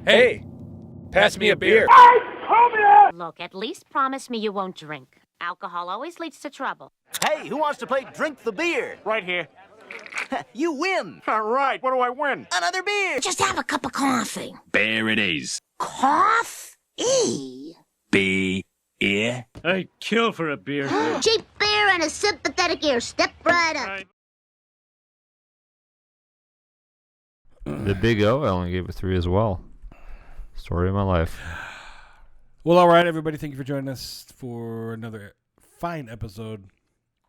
Hey, pass me a beer. Look, at least promise me you won't drink. Alcohol always leads to trouble. Hey, who wants to play Drink the Beer? Right here. You win. All right, what do I win? Another beer. Just have a cup of coffee. There it is. Coffee? Beer. I'd kill for a beer. Cheap beer and a sympathetic ear. Step right up. The Big O, I only gave it 3 as well. Story of my life. Well, all right, everybody. Thank you for joining us for another fine episode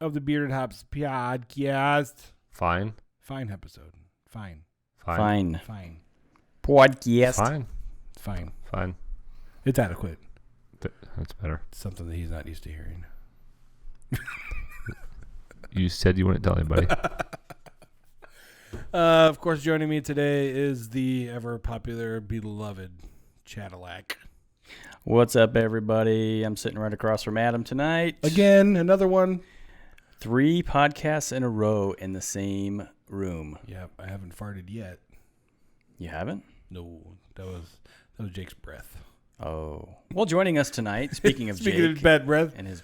of the Bearded Hops podcast. Fine. Fine episode. Fine. Fine. Fine. Podcast. Fine. Fine. Fine. It's adequate. That's better. Something that he's not used to hearing. You said you wouldn't tell anybody. Of course, joining me today is the ever popular, beloved Cadillac. What's up, everybody? I'm sitting right across from Adam tonight. Again, another one. 3 podcasts in a row in the same room. Yep, I haven't farted yet. You haven't? No, that was Jake's breath. Oh. Well, joining us tonight, speaking of Speaking Jake. of bad breath. And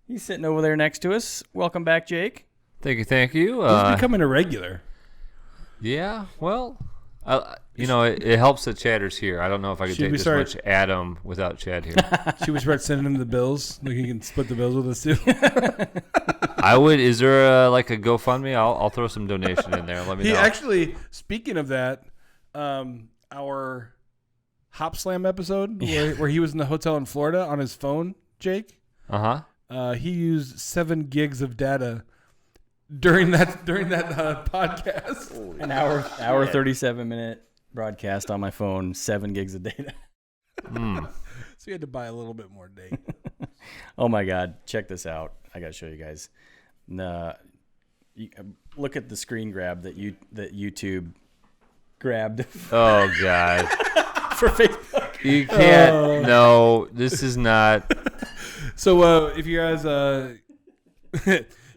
he's sitting over there next to us. Welcome back, Jake. Thank you. He's becoming a regular. Yeah, well, it helps that Chadder's here. I don't know if I could take this much Adam without Chad here. Should we start sending him the bills? Like he can split the bills with us too. I would. Is there like a GoFundMe? I'll throw some donation in there. Let me know. Actually, speaking of that, our Hop Slam episode where he was in the hotel in Florida on his phone, Jake. He used 7 gigs of data during that podcast. An hour 37-minute broadcast on my phone, 7 gigs of data. So you had to buy a little bit more data. Oh my God! Check this out. I gotta show you guys. Look at the screen grab that YouTube grabbed. Oh God! For Facebook. You can't. No, this is not. So if you guys,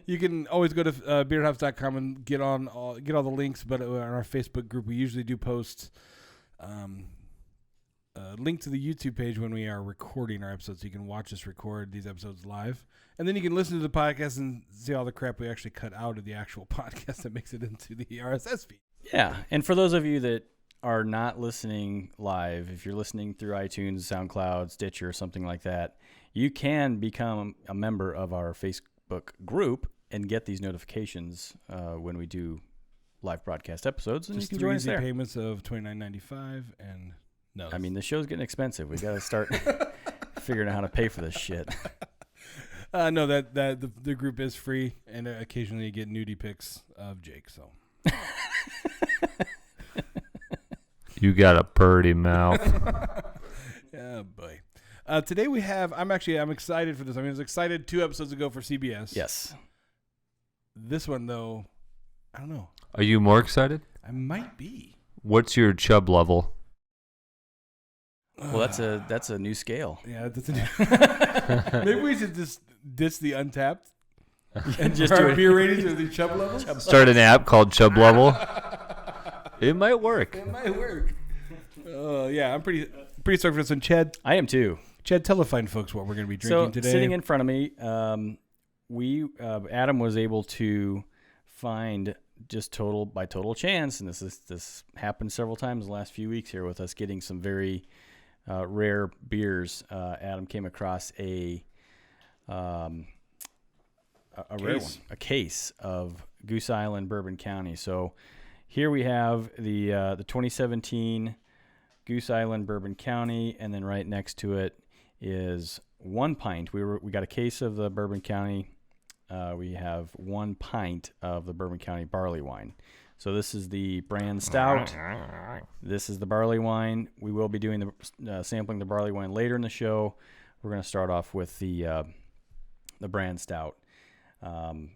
you can always go to beardhouse.com and get all the links. But on our Facebook group, we usually do post a link to the YouTube page when we are recording our episodes, so you can watch us record these episodes live, and then you can listen to the podcast and see all the crap we actually cut out of the actual podcast that makes it into the RSS feed. Yeah, and for those of you that are not listening live, if you're listening through iTunes, SoundCloud, Stitcher, or something like that, you can become a member of our Facebook group and get these notifications when we do live broadcast episodes, and Just you can join us there. payments of $29.95, and no. I mean, the show's getting expensive. We got to start figuring out how to pay for this shit. No, that the group is free, and occasionally you get nudie pics of Jake. So You got a purty mouth. yeah, boy. Today I'm excited for this. I was excited 2 episodes ago for CBS. Yes. This one though, I don't know. Are you more excited? I might be. What's your chub level? Well, that's a new scale. Yeah, that's a maybe we should just diss the Untapped and just do beer ratings or the chub levels. Start an app called Chub Level. It might work. Yeah, I'm pretty stoked for this one. Chad, I am too. Chad, tell the fine folks what we're going to be drinking today. Sitting in front of me, Adam was able to find just by total chance, and this happened several times in the last few weeks here with us getting some very rare beers. Adam came across a rare one, a case of Goose Island Bourbon County. So here we have the 2017 Goose Island Bourbon County, and then right next to it is 1 pint. We got a case of the Bourbon County. We have 1 pint of the Bourbon County Barleywine. So this is the brand Stout. This is the Barleywine. We will be doing the sampling the Barleywine later in the show. We're going to start off with the brand Stout. And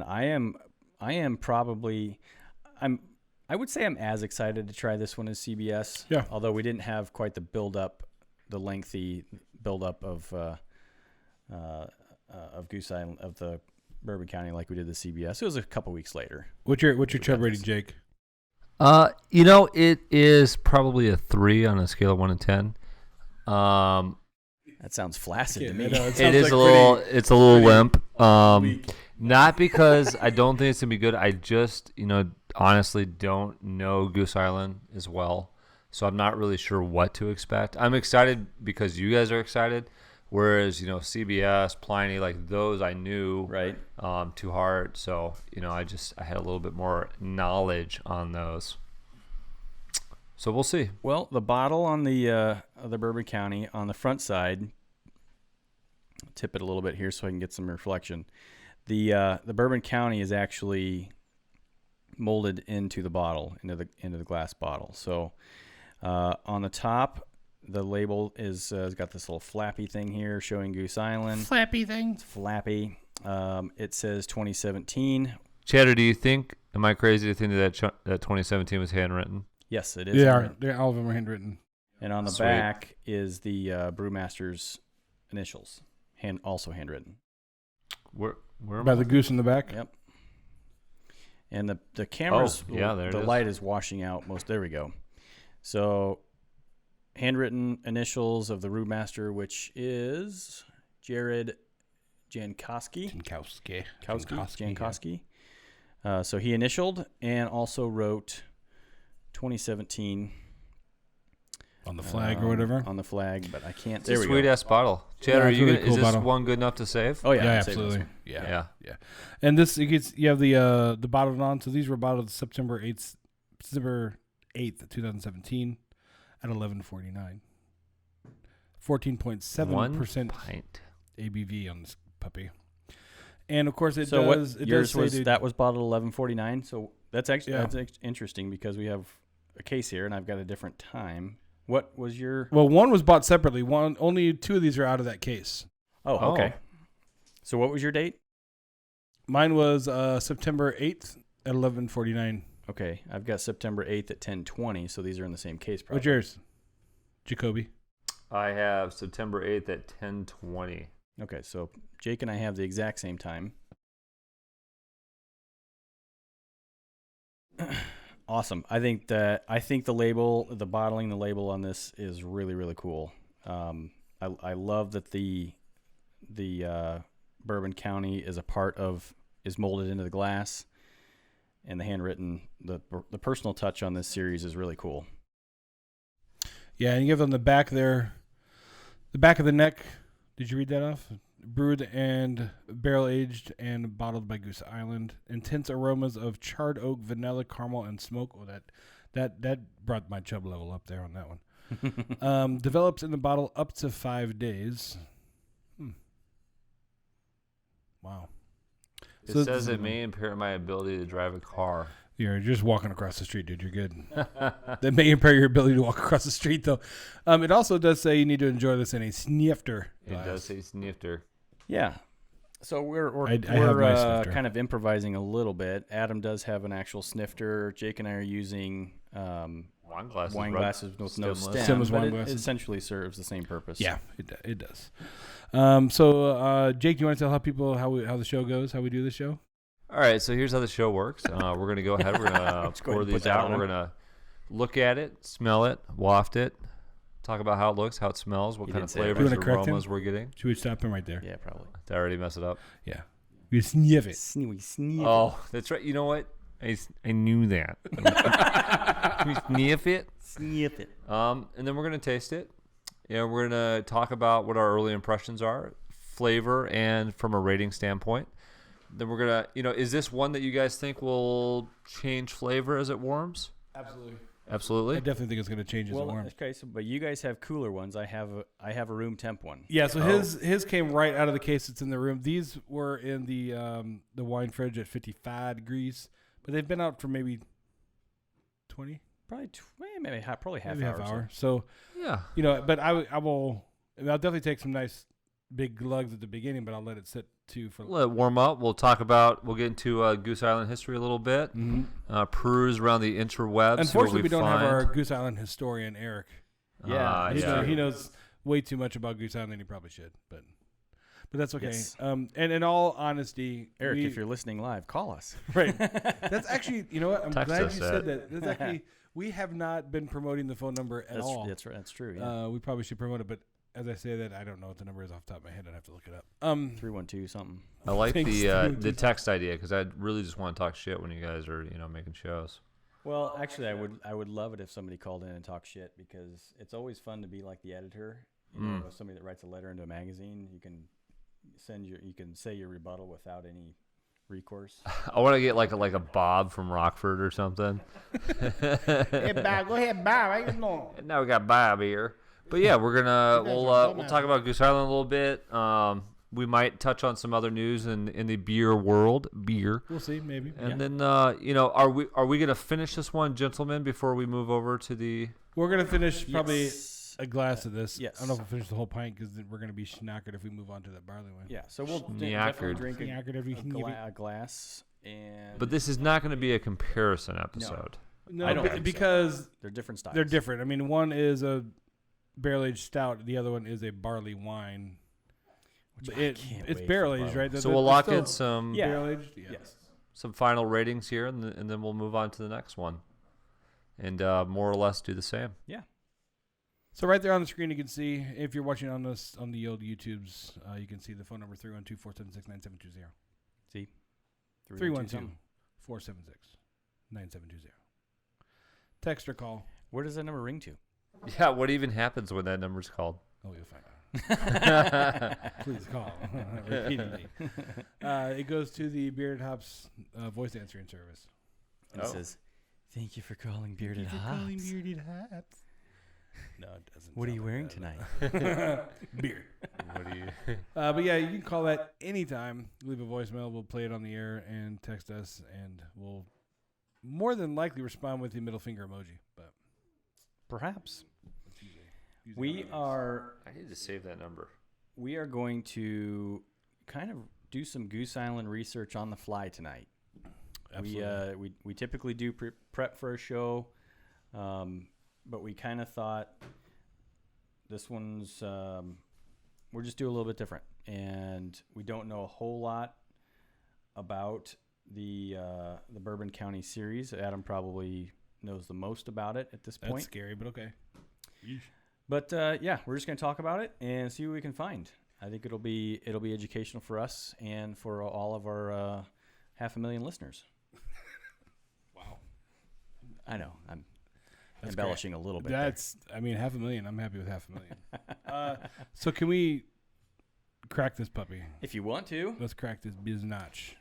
I would say I'm as excited to try this one as CBS. Yeah. Although we didn't have quite the lengthy build-up of Goose Island, of the Bourbon County like we did the CBS. It was a couple weeks later. What's your chub rating, Jake? It is probably a 3 on a scale of 1 to 10. That sounds flaccid to me. It is it's a little limp. Not because I don't think it's gonna be good. I just, honestly don't know Goose Island as well, so I'm not really sure what to expect. I'm excited because you guys are excited, whereas CBS, Pliny, like those I knew right. To heart. So I had a little bit more knowledge on those. So we'll see. Well, the bottle on the Bourbon County on the front side. Tip it a little bit here so I can get some reflection. The Bourbon County is actually molded into the bottle, into the glass bottle. So on the top, the label has got this little flappy thing here showing Goose Island. Flappy thing. It's flappy. It says 2017. Chatter, do you think? Am I crazy to think that 2017 was handwritten? Yes, it is. They're all of them are handwritten. And on the back is the brewmaster's initials, also handwritten. Where by the goose in the back? Yep. And the cameras, the light is washing out most. There we go. So, handwritten initials of the brewmaster, which is Jared Jankowski. Jankowski. So he initialed and also wrote 2017 on the flag or whatever. On the flag, but I can't. It's a sweet ass bottle. Chatter, is this one good enough to save? Oh yeah, absolutely. Yeah. And this you have the bottled on. So these were bottled September 8th, 2017, at 11.49. 14.7% ABV on this puppy. And of course, that was bottled 11.49. So that's interesting because we have a case here, and I've got a different time. What was your? Well, one was bought separately. Only 2 of these are out of that case. Oh, okay. So what was your date? Mine was September 8th at 11:49. Okay, I've got September 8th at 10:20. So these are in the same case. Probably. What's yours, Jacoby? I have September 8th at 10:20. Okay, so Jake and I have the exact same time. Awesome. I think the label, the bottling, the label on this is really, really cool. I love that the Bourbon County is molded into the glass, and the handwritten, the personal touch on this series is really cool. Yeah, and you have on the back there, the back of the neck. Did you read that off? Brewed and barrel aged and bottled by Goose Island. Intense aromas of charred oak, vanilla, caramel, and smoke. Oh, that brought my chub level up there on that one. Develops in the bottle up to 5 days. Wow. It says it may impair my ability to drive a car. You're just walking across the street, dude. You're good. That may impair your ability to walk across the street, though. It also does say you need to enjoy this in a snifter glass. It does say snifter. Yeah. So we're kind of improvising a little bit. Adam does have an actual snifter. Jake and I are using wine glasses with no stem, but it essentially serves the same purpose. Yeah, it does. Jake, do you want to tell people how the show goes, how we do the show? All right, so here's how the show works. We're going to go ahead. We're going to pour these out. We're going to look at it, smell it, waft it, talk about how it looks, how it smells, what kind of flavors and aromas we're getting. Should we stop him right there? Yeah, probably. Did I already mess it up? Yeah. You sniff it. Sniff Oh, that's right. You know what? I knew that. Can we sniff it? Sniff it. And then we're going to taste it. And we're going to talk about what our early impressions are, flavor, and from a rating standpoint. Then we're going to, is this one that you guys think will change flavor as it warms? Absolutely. I definitely think it's going to change as it warms. Okay, but you guys have cooler ones. I have a room temp one. Yeah, so his came right out of the case. It's in the room. These were in the wine fridge at 55 degrees, but they've been out for maybe 20? Probably half hour. So, yeah. But I'll definitely take some nice big glugs at the beginning, but I'll let it sit too for. Let it warm up. We'll get into Goose Island history a little bit. Mm-hmm. Peruse around the interwebs. Unfortunately, we don't have our Goose Island historian, Eric. Yeah, he knows way too much about Goose Island than he probably should. but that's okay. Yes. And in all honesty, Eric, if you're listening live, call us. right, that's actually, you know what? I'm Text glad us you said that. That's actually, we have not been promoting the phone number at all. That's right. That's true. Yeah. We probably should promote it, but as I say that, I don't know what the number is off the top of my head. I'd have to look it up. 312 something. I like Thanks, the text idea because I really just want to talk shit when you guys are making shows. Well, actually, I would love it if somebody called in and talked shit because it's always fun to be like the editor. You know, somebody that writes a letter into a magazine. You can say your rebuttal without any recourse. I want to get like a Bob from Rockford or something. Hey, Bob, go ahead, Bob. How you doing? And now we got Bob here. But yeah, we'll talk about Goose Island a little bit. We might touch on some other news in the beer world. We'll see, maybe. And then are we gonna finish this one, gentlemen, before we move over to the? We're gonna finish probably a glass of this. Yes. I don't know if we'll finish the whole pint because we're gonna be schnockered if we move on to that barley wine. Yeah, so we'll Schnackered. definitely drink Schnockered if you can give it- a glass. And But this is not going to be a comparison episode. No, I don't think so. because they're different styles. they're different. I mean, one is a barrel-aged stout. The other one is a barley wine. Which It's can't wait for barrel-aged, both. right? So we'll lock in some Yeah. barrel-aged. Yeah. Yes. some final ratings here, and then we'll move on to the next one, and more or less do the same. Yeah. So right there on the screen, you can see, if you're watching on this on the old YouTubes, you can see the phone number 312-476-9720. See? 312-476-9720. Text or call. Where does that number ring to? Yeah, what even happens when that number's called? Oh, you'll find out. Please call repeatedly. It goes to the Bearded Hops voice answering service. And it says, "Thank you for calling Bearded Hops. Bearded Hops. No, it doesn't. What are you sound wearing like tonight?" that. Beer. What do you? But yeah, you can call that anytime. Leave a voicemail. We'll play it on the air and text us, and we'll more than likely respond with the middle finger emoji. But Perhaps. usually I need to save that number. We are going to kind of do some Goose Island research on the fly tonight. Absolutely. We typically do prep for a show, but we kind of thought this one's we're just do a little bit different, and we don't know a whole lot about the Bourbon County series. Adam probably knows the most about it at this point. That's scary, but okay. But yeah, we're just going to talk about it and see what we can find. I think it'll be educational for us and for all of our 500,000 listeners. Wow. I know I'm That's embellishing a little bit. That's, I mean, 500,000. I'm happy with 500,000. So can we crack this puppy? there. If you want to. Let's crack this biznatch.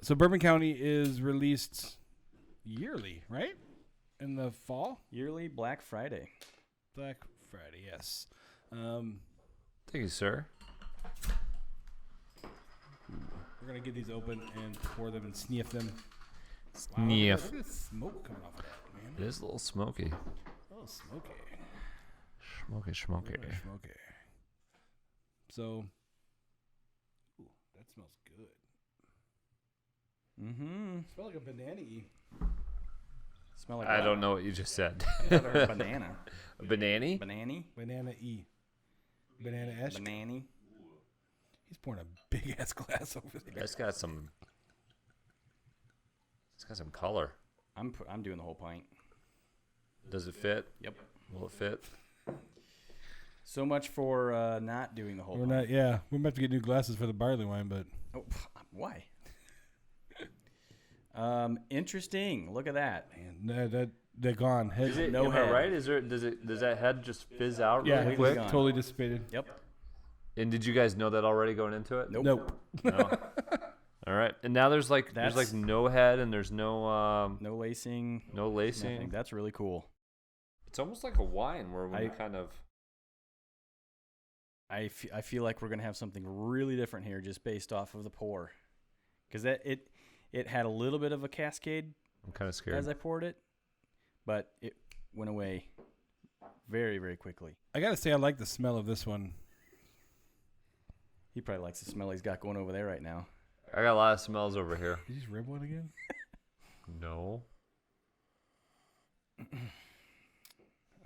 So Bourbon County is released yearly, right? In the fall? Yearly Black Friday. Black Friday, yes. Thank you, sir. We're going to get these open and pour them and sniff them. Sniff. Look at the smoke coming off of that, man. It is a little smoky. A little smoky. Smoky. Very smoky. So, ooh, that smells good. Mm-hmm. Smells like a banana-y. Smell like I what? don't know what you just said. Banana. A banana? Banana. Banana-y. Banana-esque. Banana. He's pouring a big-ass glass over there. It's got some color. I'm doing the whole pint. Does it fit? Yep. Will it fit? So much for not doing the whole We're pint. not, yeah. We're about to get new glasses for the barley wine, but Oh, why? Interesting. Look at that. man, they're gone. Head, Is it- No Am I head, right? right? Does that head just fizz out yeah, really it quick? gone. totally dissipated. Yep. And did you guys know that already going into it? Nope. Nope. All right. And now there's like That's- no head and there's no No lacing. no lacing. Nothing. That's really cool. It's almost like a wine where we kind of I feel like we're gonna have something really different here just based off of the pour, because it had a little bit of a cascade I'm kind of scared. as I poured it, but it went away very, very quickly. I got to say, I like the smell of this one. He probably likes the smell he's got going over there right now. I got a lot of smells over here. Did you just rib one again? No.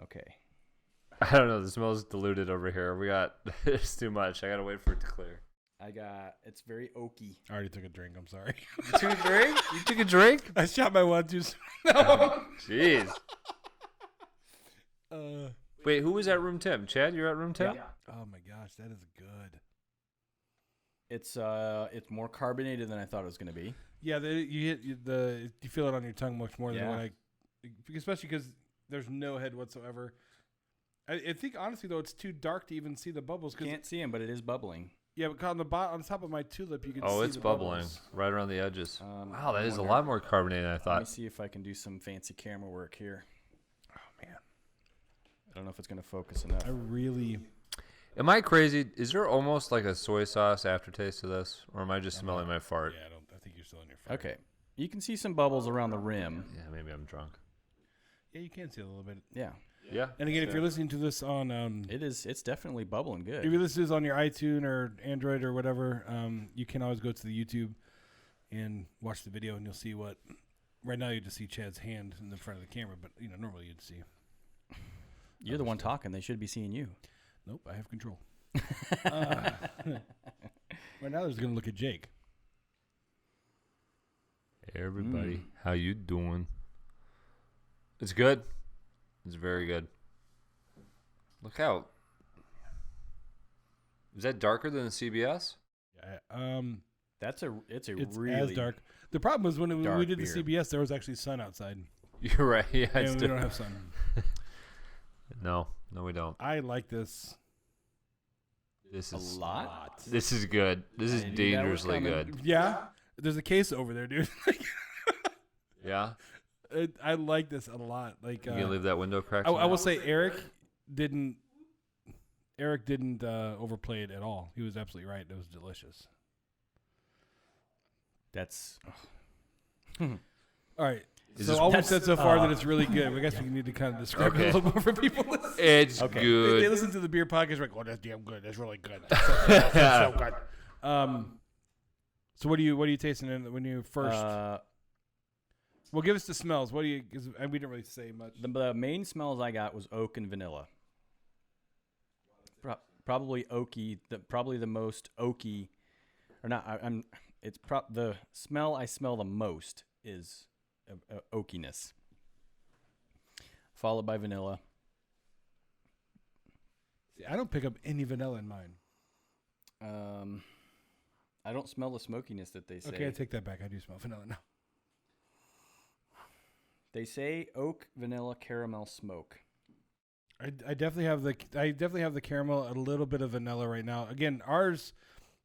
Okay. I don't know. The smell's diluted over here. It's too much. I got to wait for it to clear. It's very oaky. I already took a drink. I'm sorry. You took a drink? You took a drink? I shot my one too. Jeez. Wait, who was at room temp? Chad, you're at room temp? Yeah. Oh my gosh, that is good. It's more carbonated than I thought it was going to be. Yeah, you feel it on your tongue much more than when especially because there's no head whatsoever. I think honestly though, it's too dark to even see the bubbles. Can't see them, but it is bubbling. Yeah, but on the top of my tulip, you can see Oh, it's the bubbling bubbles. right around the edges. Wow, that is a wonder- lot more carbonated than I Let me thought. see if I can do some fancy camera work here. Oh man, I don't know if it's going to focus enough. I really. Am I crazy? Is there almost like a soy sauce aftertaste to this? Or am I just smelling my fart? Yeah, I think you're still in your fart. Okay. You can see some bubbles around the rim. Yeah, maybe I'm drunk. Yeah, you can see a little bit. Yeah. Yeah. And again, if you're listening to this on, It's definitely bubbling good. if you listen to this on your iTunes or Android or whatever, you can always go to the YouTube and watch the video, and you'll see what. Right now, you just see Chad's hand in the front of the camera, but normally you'd see. You're the one talking. They should be seeing you. Nope, I have control. Right now, they're just gonna look at Jake. Hey, everybody. How you doing? It's good. It's very good. Look out. Is that darker than the CBS? Yeah, It's it's really as dark. The problem was when we dark did the beer. CBS, there was actually sun outside, You're right. Yeah, it's and we don't have sun. No, we don't. I like this. This a is lot. This is good. This is I knew that was dangerously coming. good. Yeah, there's a case over there, dude. Yeah. I like this a lot. Like, You gonna leave that window cracked? I will say Eric didn't overplay it at all. He was absolutely right. It was delicious. That's All right. Is So this- all we've said so far that it's really good. I guess we need to kind of describe it a little more for people. It's Okay. They good. listen to the beer podcast, like, "Oh, that's damn good. That's really good. That's so good." So what are you tasting when you first? Well, give us the smells. What do you? Cause we didn't really say much. the main smells I got was oak and vanilla. Probably oaky. Probably the most oaky, or not. The smell I smell the most is oakiness, followed by vanilla. See, I don't pick up any vanilla in mine. I don't smell the smokiness that they say. Okay, I take that back. I do smell vanilla now. They say oak, vanilla, caramel, smoke. I definitely have the caramel, a little bit of vanilla right now. Again, ours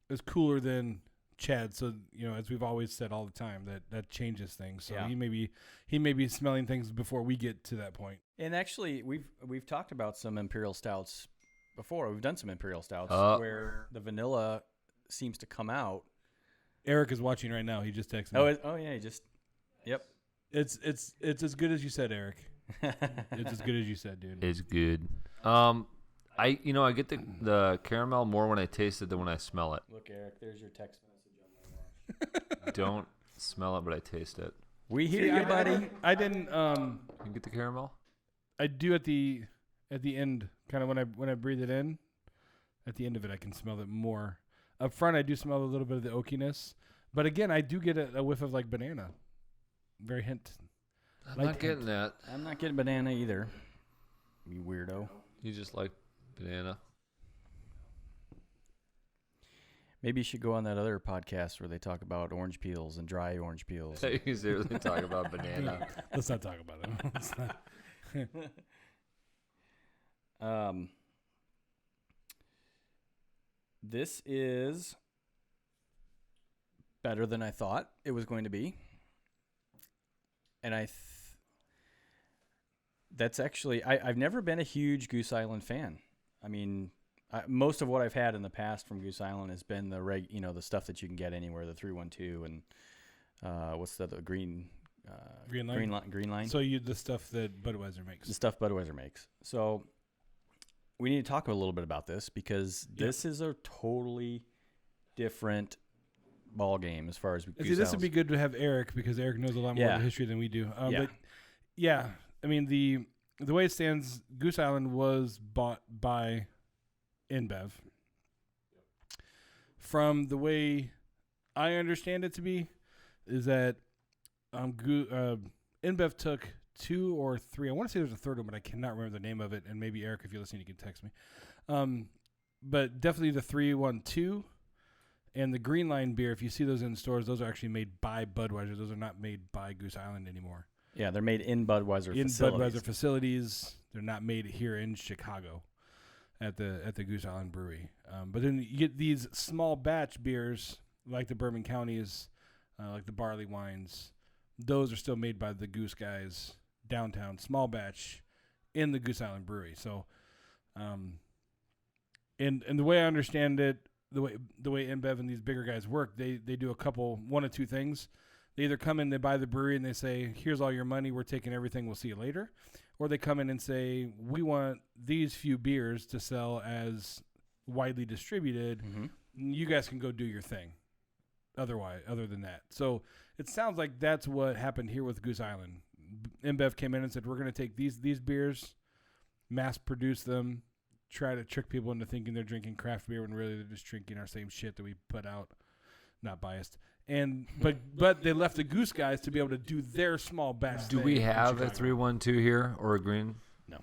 is cooler than Chad, so as we've always said all the time, that changes things. So Yeah. he may be smelling things before we get to that point. And actually, we've talked about some imperial stouts before. We've done some imperial stouts where the vanilla seems to come out. Eric is watching right now. He just texted me. Oh yeah, yep. It's as good as you said, Eric. It's as good as you said, dude. It's good. I get the caramel more when I taste it than when I smell it. Look, Eric, there's your text message on my watch. Don't smell it, but I taste it. We hear you, buddy. I didn't. You get the caramel? I do at the end, kind of when I breathe it in. At the end of it, I can smell it more. Up front, I do smell a little bit of the oakiness, but again, I do get a whiff of like banana. Very hint. I'm not getting that. I'm not getting banana either. You weirdo. You just like banana. Maybe you should go on that other podcast where they talk about orange peels and dry orange peels. You seriously talk about banana. Let's not talk about it. Let's not. This is better than I thought it was going to be. And that's actually, I've never been a huge Goose Island fan. I mean, most of what I've had in the past from Goose Island has been the stuff that you can get anywhere, the 312 and what's the green line. So the stuff that Budweiser makes. The stuff Budweiser makes. So we need to talk a little bit about this because this is a totally different ball game as far as Goose See, this Island's. would be good to have Eric because Eric knows a lot more of the history than we do. But yeah, I mean the way it stands, Goose Island was bought by InBev. From the way I understand it to be, is that InBev took 2 or 3. I want to say there's a third one, but I cannot remember the name of it. And maybe Eric, if you're listening, you can text me. But definitely the 312 and the Green Line beer. If you see those in stores, those are actually made by Budweiser. Those are not made by Goose Island anymore. Yeah, they're made in Budweiser facilities. They're not made here in Chicago at the Goose Island Brewery. But then you get these small batch beers like the Bourbon Counties, like the Barleywines. Those are still made by the Goose guys downtown, small batch in the Goose Island Brewery. So, and the way I understand it, the way InBev and these bigger guys work, they do one of two things. They either come in, they buy the brewery, and they say, here's all your money, we're taking everything, we'll see you later. Or they come in and say, we want these few beers to sell as widely distributed. Mm-hmm. You guys can go do your thing other than that. So it sounds like that's what happened here with Goose Island. InBev came in and said, we're going to take these beers, mass produce them, try to trick people into thinking they're drinking craft beer when really they're just drinking our same shit that we put out. Not biased. And but they left the Goose guys to be able to do their small batch. Do we have a 312 here or a green? No.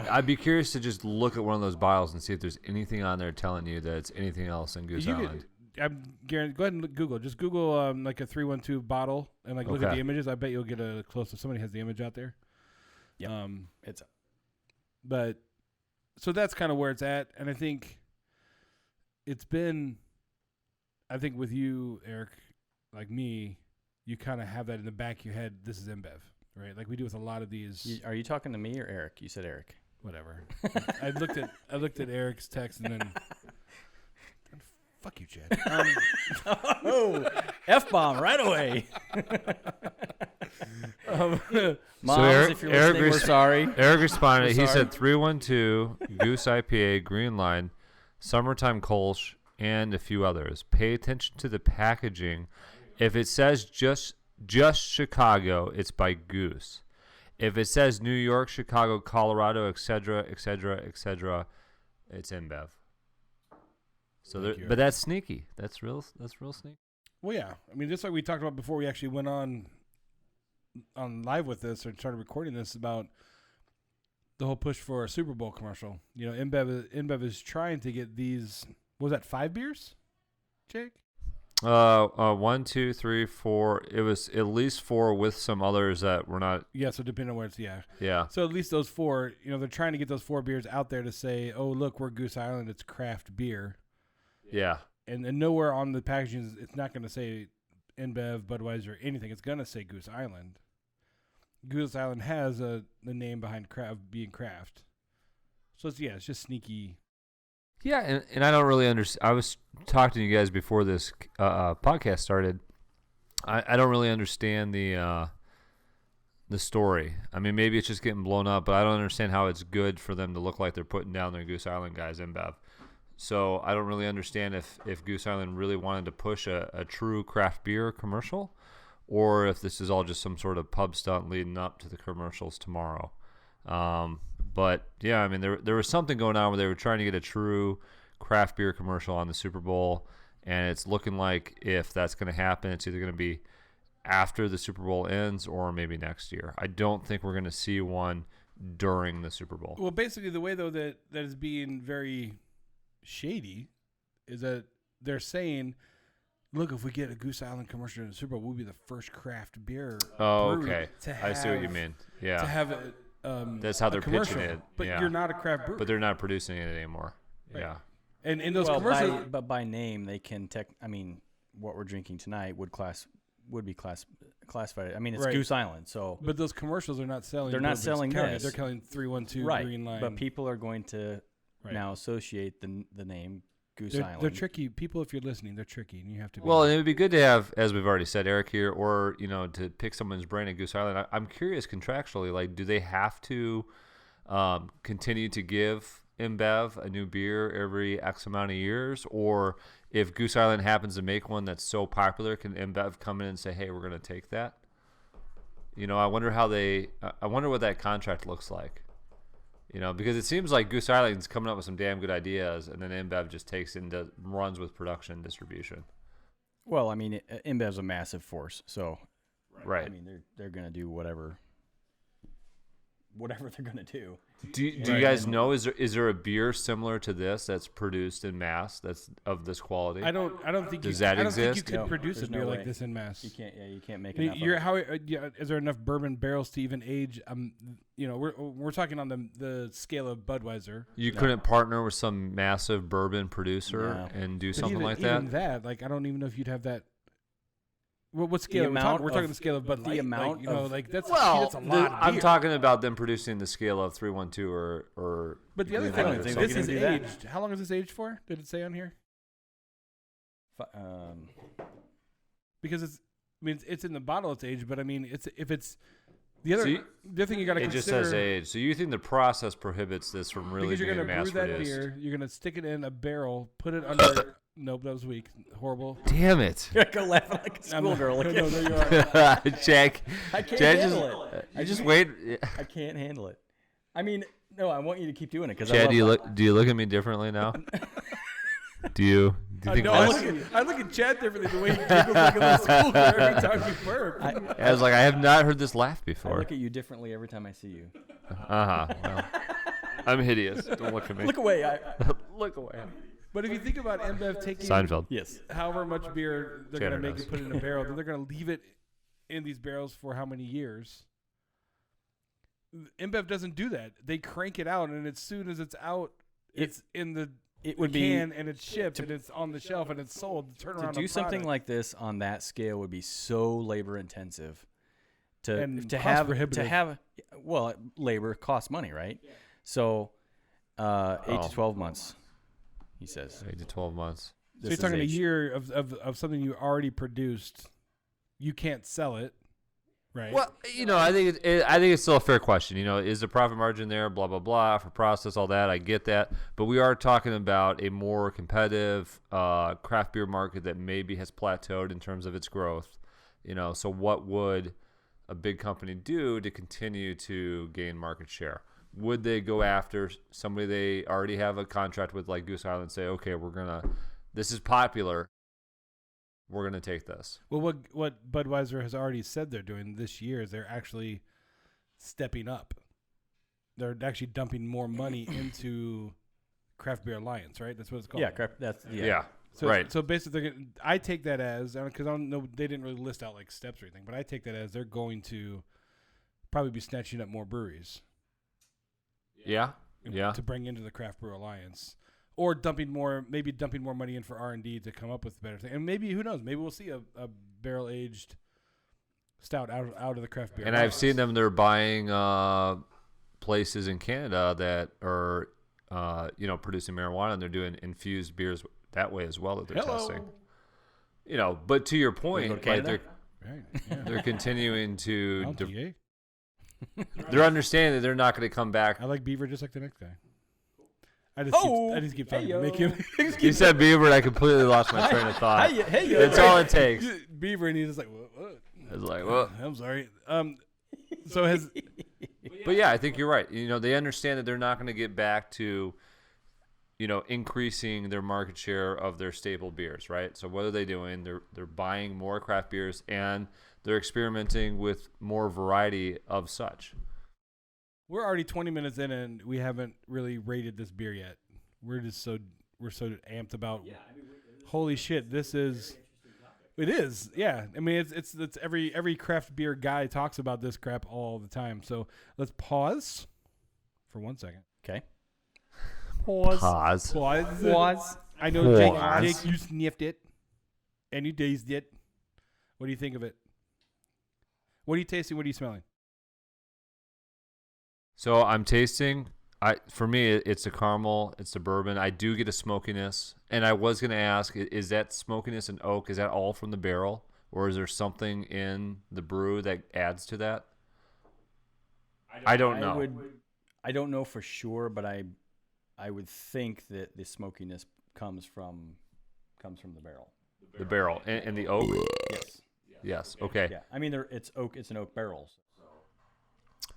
I'd be curious to just look at one of those bottles and see if there's anything on there telling you that it's anything else than Goose Island. I'm guaranteed. Go ahead and Google. Just Google like a 312 bottle and look at the images. I bet you'll get a close. If somebody has the image out there. Yeah. But so that's kind of where it's at, and I think it's been. I think with you, Eric, like me, you kind of have that in the back of your head. This is InBev, right? Like we do with a lot of these. Are you talking to me or Eric? You said Eric. Whatever. I looked at Eric's text and then. Fuck you, Chad. F-bomb right away. Moms, so Eric, if you're listening, we're sorry. Eric responded. He said 312, Goose IPA, Green Line, Summertime Kolsch, and a few others. Pay attention to the packaging. If it says just Chicago, it's by Goose. If it says New York, Chicago, Colorado, etc., etc., etc., it's InBev. So, but that's sneaky. That's real sneaky. Well, yeah. I mean, just like we talked about before, we actually went on live with this or started recording this about the whole push for a Super Bowl commercial. You know, InBev is trying to get these. What was that 5 beers, Jake? 1, 2, 3, 4. It was at least 4 with some others that were not. Yeah. So depending on where it's Yeah. So at least those 4. You know, they're trying to get those 4 beers out there to say, oh look, we're Goose Island. It's craft beer. Yeah. And nowhere on the packaging, it's not going to say InBev, Budweiser, anything. It's going to say Goose Island. Goose Island has the name behind being craft. So, it's just sneaky. Yeah, and I don't really understand. I was talking to you guys before this podcast started. I don't really understand the story. I mean, maybe it's just getting blown up, but I don't understand how it's good for them to look like they're putting down their Goose Island guys, InBev. So I don't really understand if Goose Island really wanted to push a true craft beer commercial, or if this is all just some sort of pub stunt leading up to the commercials tomorrow. But yeah, I mean there was something going on where they were trying to get a true craft beer commercial on the Super Bowl, and it's looking like if that's going to happen, it's either going to be after the Super Bowl ends or maybe next year. I don't think we're going to see one during the Super Bowl. Well, basically the way though that is being very shady is that they're saying, look, if we get a Goose Island commercial in the Super Bowl, we'll be the first craft beer. Oh, okay. I see what you mean. Yeah. To have that's how they're pitching it. But you're not a craft brewer. But they're not producing it anymore. Right. Yeah. And in those commercials, but by name they can what we're drinking tonight would be classified. I mean, it's right. Goose Island. So, but those commercials are not selling. They're not selling this. They're selling 312 right. Green Line. But people are going to now associate the name Goose Island. They're tricky. People, if you're listening, they're tricky, and you have to be. Well, and it would be good to have, as we've already said, Eric here, or to pick someone's brain at Goose Island. I'm curious contractually, like, do they have to continue to give InBev a new beer every X amount of years, or if Goose Island happens to make one that's so popular, can InBev come in and say, "Hey, we're going to take that"? I wonder how I wonder what that contract looks like. Because it seems like Goose Island's coming up with some damn good ideas, and then InBev just takes and runs with production and distribution. Well, I mean, InBev's a massive force, so right. I mean, they're gonna do whatever they're gonna do. Do you guys know, is there a beer similar to this that's produced in mass that's of this quality? I don't think Does you, that I don't exist? think you could produce a there's beer no like way. this in mass. You can't make enough. Is there enough bourbon barrels to even age? We're talking on the scale of Budweiser. You couldn't partner with some massive bourbon producer and do something like that? Even that, like, I don't even know if you'd have that. What scale? We're talking the scale of Bud Light. The amount that's Well, that's a lot. Of I'm beer. talking about them producing the scale of 312 or. But the other Green thing, Light or this something. is aged. How long is this aged for? Did it say on here? Because it's in the bottle. It's aged, but I mean, the other thing you got to consider. It just says age. So you think the process prohibits this from really because you're being going to brew mass that produced? beer, you're going to stick it in a barrel, put it under. Nope, that was weak. Horrible. Damn it. Go laughing like a schoolgirl. No, there you are. Jack. I can't Chad handle it. I just wait. I can't handle it. I mean, no, I want you to keep doing it because Chad, do you look at me differently now? Do you think No, I look at Chad differently the way he giggles like a little schoolgirl every time you burp. I was like, I have not heard this laugh I before. look at you differently every time I see you. Well, I'm hideous. Don't look at me. Look away. Look away. But if you think about InBev taking Seinfeld. Yes. however much beer they're going to make knows. and put it in a barrel, then they're going to leave it in these barrels for how many years? InBev doesn't do that. They crank it out, and as soon as it's out, it's in the can and it's shipped and it's on the shelf and it's sold. Turn around To do something like this on that scale would be so labor intensive. And to cost have prohibitive. labor costs money, right? Yeah. So 8 to 12 months, he says. 8 to 12 months. So you're talking a year of something you already produced. You can't sell it, right? Well, I think it's still a fair question. Is the profit margin there? Blah blah blah for process, all that. I get that, but we are talking about a more competitive craft beer market that maybe has plateaued in terms of its growth. So what would a big company do to continue to gain market share? Would they go after somebody they already have a contract with, like Goose Island, and say, okay, this is popular, we're gonna take this? Well, what Budweiser has already said they're doing this year is they're actually stepping up. They're actually dumping more money into Craft Beer Alliance, right? That's what it's called. Yeah, Yeah. So, right. So basically, I take that as, because I don't know, they didn't really list out like steps or anything, but I take that as they're going to probably be snatching up more breweries. Yeah. Yeah. To bring into the Craft Brew Alliance, or dumping more money in for R&D to come up with better things. And maybe, who knows? Maybe we'll see a barrel aged stout out of the Craft Beer. And Alliance. I've seen them. They're buying places in Canada that are producing marijuana, and they're doing infused beers that way as well that they're testing. But to your point, like they're continuing to. They're understanding that they're not going to come back. I like Beaver just like the next guy. I just keep talking to make him. You said Beaver, and I completely lost my train of thought. That's all it takes. Beaver, and he's just like, what? I was like, well, I'm sorry. But yeah, I think you're right. They understand that they're not going to get back to, increasing their market share of their staple beers, right? So what are they doing? They're buying more craft beers, and they're experimenting with more variety of such. We're already 20 minutes in, and we haven't really rated this beer yet. We're so amped about. Yeah, holy shit! This is. It is, yeah. I mean, it's every craft beer guy talks about this crap all the time. So let's pause for 1 second. Okay. Pause. I know, Jake, you sniffed it, and you tasted it. What do you think of it? What are you tasting? What are you smelling? So I'm tasting. For me, it's a caramel. It's a bourbon. I do get a smokiness, and I was going to ask: is that smokiness and oak? Is that all from the barrel, or is there something in the brew that adds to that? I don't know. I don't know for sure, but I would think that the smokiness comes from the barrel. The barrel and the oak. Yes. Yes. Okay. Yeah. I mean, it's oak. It's an oak barrel.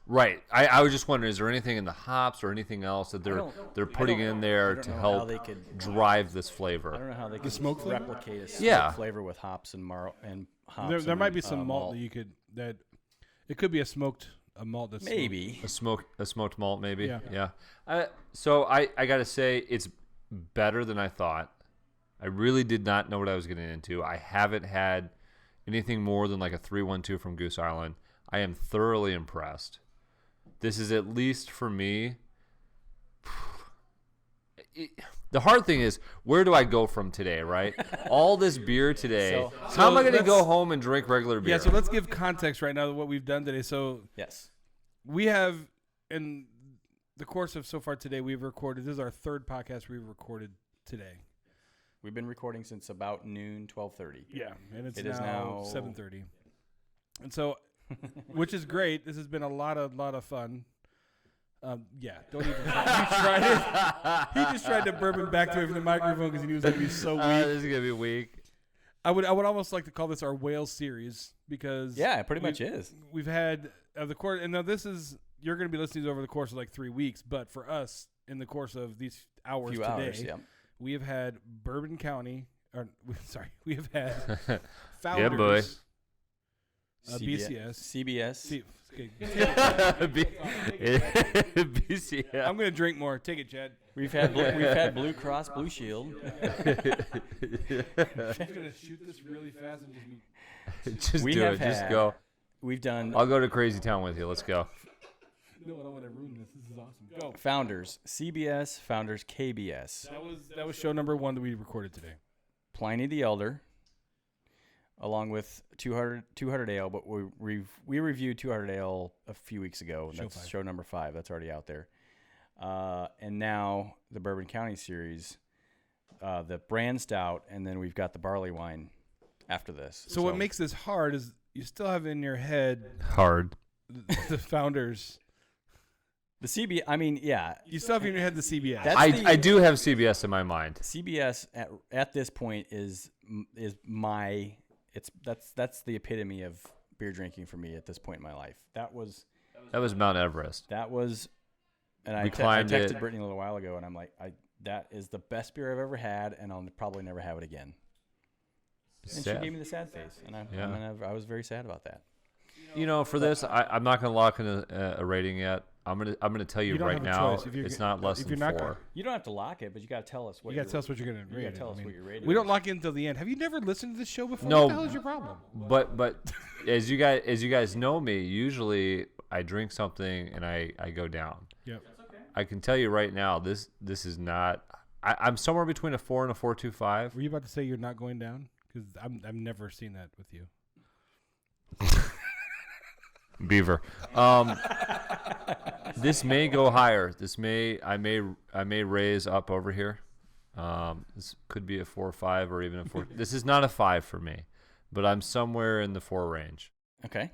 Right. I was just wondering, is there anything in the hops or anything else that they're putting in there to help drive this flavor? I don't know how they could smoke flavor? replicate a smoke flavor with hops and hops. There might be some malt that it could be a malt that's maybe a smoked malt maybe. Yeah. So I got to say it's better than I thought. I really did not know what I was getting into. I haven't had anything more than like a 312 from Goose Island. I am thoroughly impressed. This is, at least for me, the hard thing is, where do I go from today, right? All this beer today. How am I going to go home and drink regular beer? Yeah, so let's give context right now to what we've done today. So yes, we have, in the course of so far today, we've recorded, this is our third podcast we've recorded today. We've been recording since about noon, 12:30. Yeah, and it is now 7:30. And so, which is great. This has been a lot of fun. Yeah, don't even try. You tried it. He just tried to bourbon back away from the microphone because he knew it was going to be so weak. This is going to be weak. I would almost like to call this our whale series because it pretty much is. We've had the course, and now this is, you're going to be listening to over the course of like 3 weeks, but for us, in the course of these hours today, we have had Bourbon County. We have had Founders. CBS. BCS. I'm gonna drink more. Take it, Chad. We've had Blue Cross Blue Shield. I'm gonna shoot this really fast and just do it. Just go. We've done. I'll go to Crazy Town with you. Let's go. No, I don't want to ruin this. This is awesome. Go. Founders CBS. Founders KBS. That was show number 1 that we recorded today. Pliny the Elder. Along with 200 Ale, but we reviewed 200 Ale a few weeks ago. That's show number 5. That's already out there. And now the Bourbon County series, the brand stout, and then we've got the Barleywine after this. So what makes this hard is you still have in your head the Founders. The CBS. I mean, yeah. You still have in your head the CBS. I do have CBS in my mind. CBS at this point is my. That's the epitome of beer drinking for me at this point in my life. That was Mount Everest. That was, and I texted Brittany a little while ago, and I'm like, that is the best beer I've ever had, and I'll probably never have it again. And she gave me the sad face, and I was very sad about that. You know, for this, I'm not going to lock in a rating yet. I'm gonna tell you right now, it's not less than 4. You don't have to lock it, but you got to tell us what you got to tell us what you're gonna rate. You got to tell us what you're rating. We don't lock it until the end. Have you never listened to this show before? No. What the hell is your problem? But as you guys know me, usually I drink something and I go down. Yep. That's okay. I can tell you right now, this is not. I'm somewhere between a 4 and a 4.25. Were you about to say you're not going down? Because I've never seen that with you. Beaver. This may go higher. I may raise up over here. This could be a 4 or 5 or even a 4. This is not a 5 for me, but I'm somewhere in the 4 range. Okay.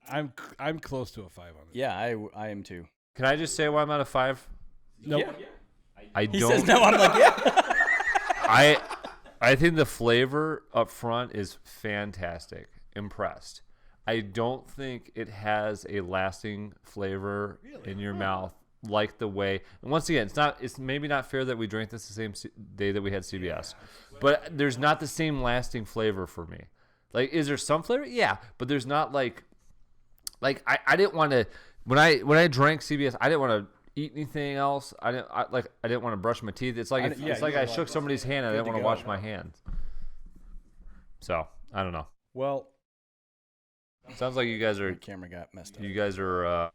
I'm close to a 5 on this. Yeah, I am too. Can I just say why I'm at a 5? No. Yeah. He says no. I'm like, yeah. I think the flavor up front is fantastic. Impressed. I don't think it has a lasting flavor in your mouth like the way. And once again, it's maybe not fair that we drank this the same day that we had CBS, but there's not the same lasting flavor for me. Like, is there some flavor? Yeah, but there's not like I didn't want to when I drank CBS, I didn't want to eat anything else. I didn't want to brush my teeth. It's like I shook somebody's hand. I didn't want to wash my hands. So I don't know. Well. Sounds like you guys are. My camera got messed up. You guys are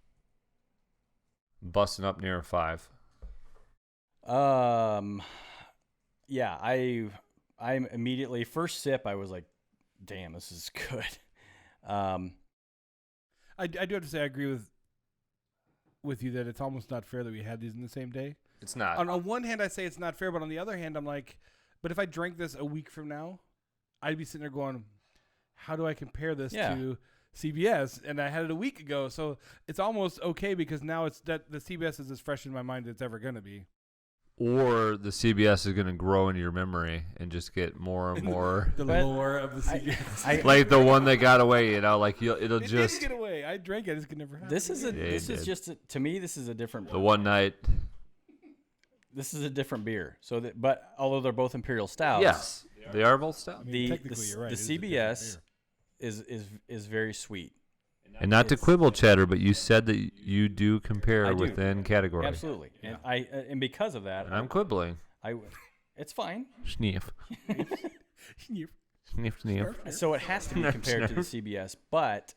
busting up near a 5. Yeah, I'm immediately first sip. I was like, "Damn, this is good." I do have to say I agree with you that it's almost not fair that we had these in the same day. It's not. On one hand, I say it's not fair, but on the other hand, I'm like, but if I drank this a week from now, I'd be sitting there going, "How do I compare this to CBS?" And I had it a week ago, so it's almost okay because now it's that the CBS is as fresh in my mind as it's ever going to be. or the CBS is going to grow into your memory and just get more and more. The lore of the CBS. Like the one that got away, like it'll It just did get away. I drank it. I just could never have This is to me. This is a different. the one night. This is a different beer. So, but although they're both imperial stouts, Yes, they are both stout. technically, you're right. The It is a different CBS beer. is very sweet. And not to quibble, Chatter, but you said that you do compare I do. within category. Absolutely, and and because of that, And I'm quibbling. it's fine. Sniff. Sniff, sniff. So it has to be compared to the CBS, but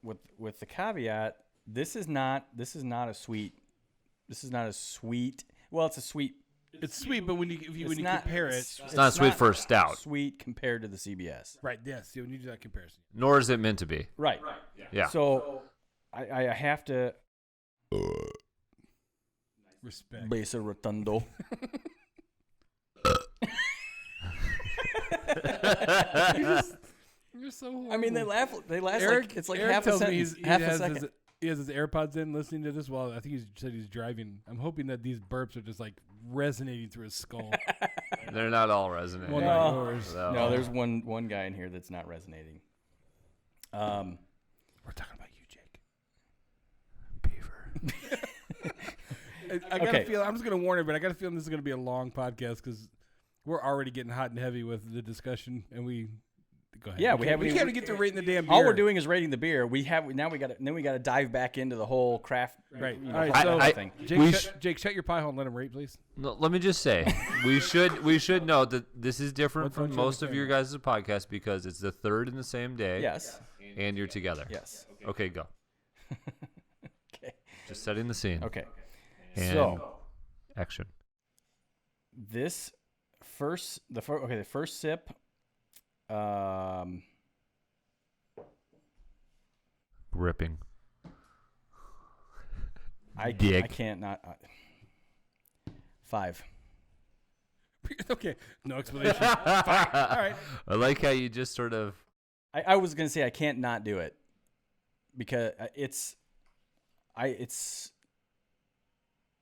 with the caveat, this is not a sweet. This is not a sweet. Well, it's a sweet. It's sweet, but when you It's not- compare it, It's not sweet for a stout. Sweet compared to the CBS. right? Yes. Yeah, when you do that comparison. Nor is it meant to be. Right. Yeah. So I have to. Respect. Besa rotundo. You're so horrible. I mean, they last Eric, like it's like Eric half a tells me sentence, he half a has second. he has his AirPods in listening to this while I think he said he's driving. I'm hoping that these burps are just like resonating through his skull. They're not all resonating. Well, not yours. No, there's one guy in here that's not resonating. We're talking about you, Jake. Beaver. I got a feel. I'm just gonna warn everybody. I got a feeling this is gonna be a long podcast because we're already getting hot and heavy with the discussion, and we. Go ahead. Yeah, we haven't can't get to rating the damn beer. All we're doing is rating the beer. We got to dive back into the whole craft. Right. You know, All right. hot So, thing. Jake, shut your pie hole and let him rate, please. No, let me just say, we should note that this is different Don't from you most of understand your guys' podcasts because it's the third in the same day. Yes. And you're together. Yes. Okay, go. Okay. Just setting the scene. Okay. And So action. this the first sip. Gripping. I Dick. can't not. 5. Okay. No explanation. Fine. All right. I like how you just sort of. I was gonna say I can't not do it because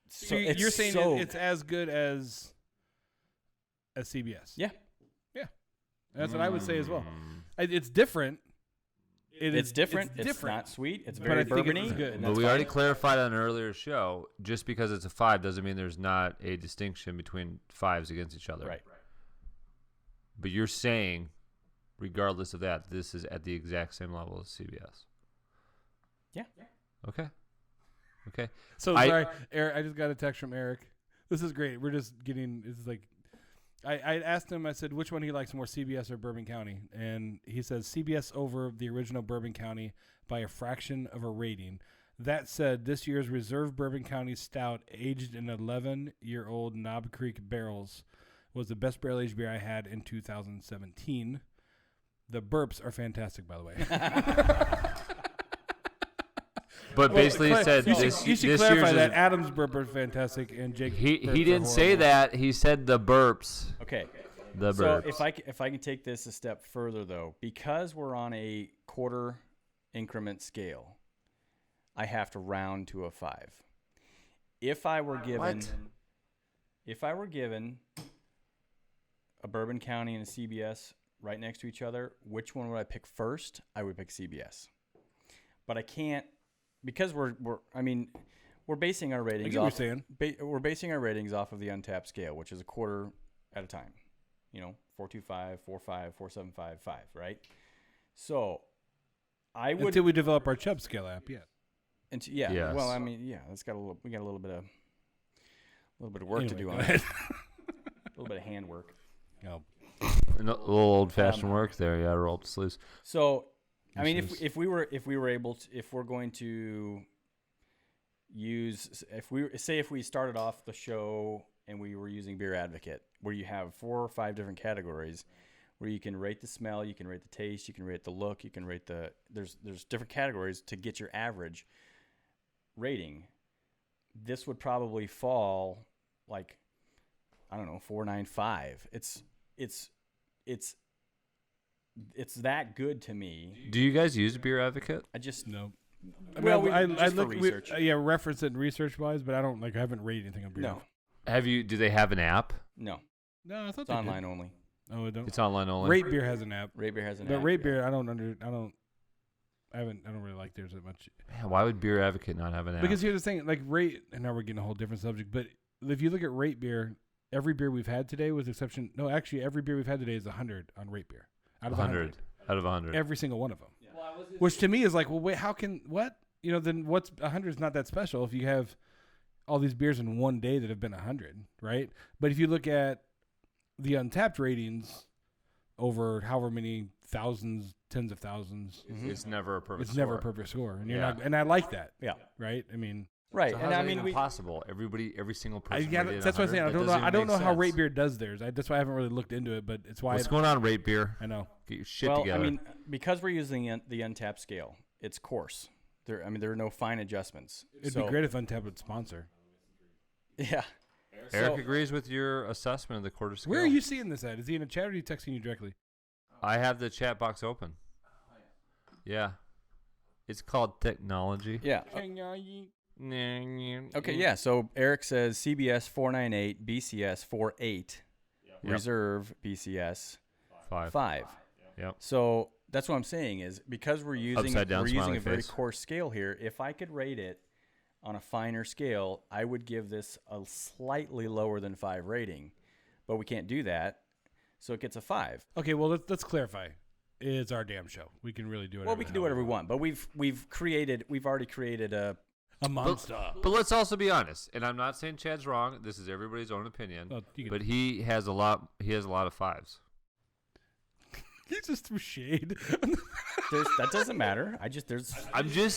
So you're saying it's as good as CBS? Yeah. Yeah. That's what I would say as well. It's different. It's different. It's not sweet. It's But very I think bourbony. it's good. and But that's we already fine. clarified on an earlier show. Just because it's a 5 doesn't mean there's not a distinction between 5s against each other. Right. But you're saying, regardless of that, this is at the exact same level as CBS. Yeah. Okay. Okay. So sorry, Eric. I just got a text from Eric. This is great. We're just getting. It's like, I asked him. I said which one he likes more, CBS or Bourbon County, and he says CBS over the original Bourbon County by a fraction of a rating. That said, this year's Reserve Bourbon County Stout, aged in 11-year-old Knob Creek barrels, was the best barrel-aged beer I had in 2017. The burps are fantastic, by the way. But basically he said you this should clarify year's that is- Adam's burp are fantastic and Jake. He burps are didn't say horrible. that. He said the burps. Okay. The So burps. if I can take this a step further though, because we're on a quarter increment scale, I have to round to a 5. If I were given a Bourbon County and a CBS right next to each other, which one would I pick first? I would pick CBS. But I can't because we're basing our ratings get what off you're saying. we're basing our ratings off of the Untapped scale, which is a quarter at a time. 4.25, 4.5, 4.75, 5, right? So I would Until we develop our Chubb scale app, yeah. yeah. Yes. Well, that's got we got a little bit of work to Anyway, do go on ahead. it. A little bit of handwork. No. A little old-fashioned work there. Yeah, roll up the sleeves. So, I mean, Uses. if we were able to, if we're going to use, if we started off the show and we were using Beer Advocate, where you have 4 or 5 different categories, where you can rate the smell, you can rate the taste, you can rate the look, you can rate there's different categories to get your average rating. This would probably fall like, I don't know, 4.95. It's that good to me. Do you guys use Beer Advocate? I just No. Well, I just for look, research. reference it research wise, but I don't I haven't rated anything on beer. No. Do they have an app? No, No, I thought it's online only. Oh, it don't. It's online only. Rate Beer has an app. Rate Beer has an But app. Rate Beer, I don't really like theirs that much. Man, why would Beer Advocate not have an app? Because here's the thing, like Rate, and now we're getting a whole different subject, but if you look at Rate Beer, every beer we've had today, with exception, no, actually, every beer we've had today is 100 on Rate Beer. Out of 100. Out of 100. Every single one of them. Yeah. Which to me is like, well, wait, what? Then what's 100 is not that special if you have all these beers in one day that have been 100, right? But if you look at the Untapped ratings over however many thousands, tens of thousands, it's never a perfect it's score. never a perfect score. And you're not, and I like that. Yeah. Right? I mean, Right. So And how's I that mean, even possible. Every single person. That's what I'm saying. I don't know how Rate Beer does theirs. That's why I haven't really looked into it, but it's why. What's going on, Rate Beer? I know. Get your shit well, together. I mean, because we're using the Untapped scale, it's coarse. There are no fine adjustments. It'd be great if Untapped would sponsor. Yeah. Eric agrees with your assessment of the quarter scale. Where are you seeing this at? Is he in a chat or are you texting you directly? I have the chat box open. Yeah. It's called technology. Yeah. Okay, yeah. So Eric says CBS 498, BCS 48, Reserve BCS 5. Yep. So that's what I'm saying is because we're using a very face. coarse scale here, if I could rate it on a finer scale, I would give this a slightly lower than 5 rating. But we can't do that. So it gets a 5. Okay, well let's clarify. It's our damn show. We can really do it. Well, we can do whatever we want, but we've already created a monster. But let's also be honest, and I'm not saying Chad's wrong. This is everybody's own opinion. But he has a lot of 5s. He just threw shade. That doesn't matter. I'm just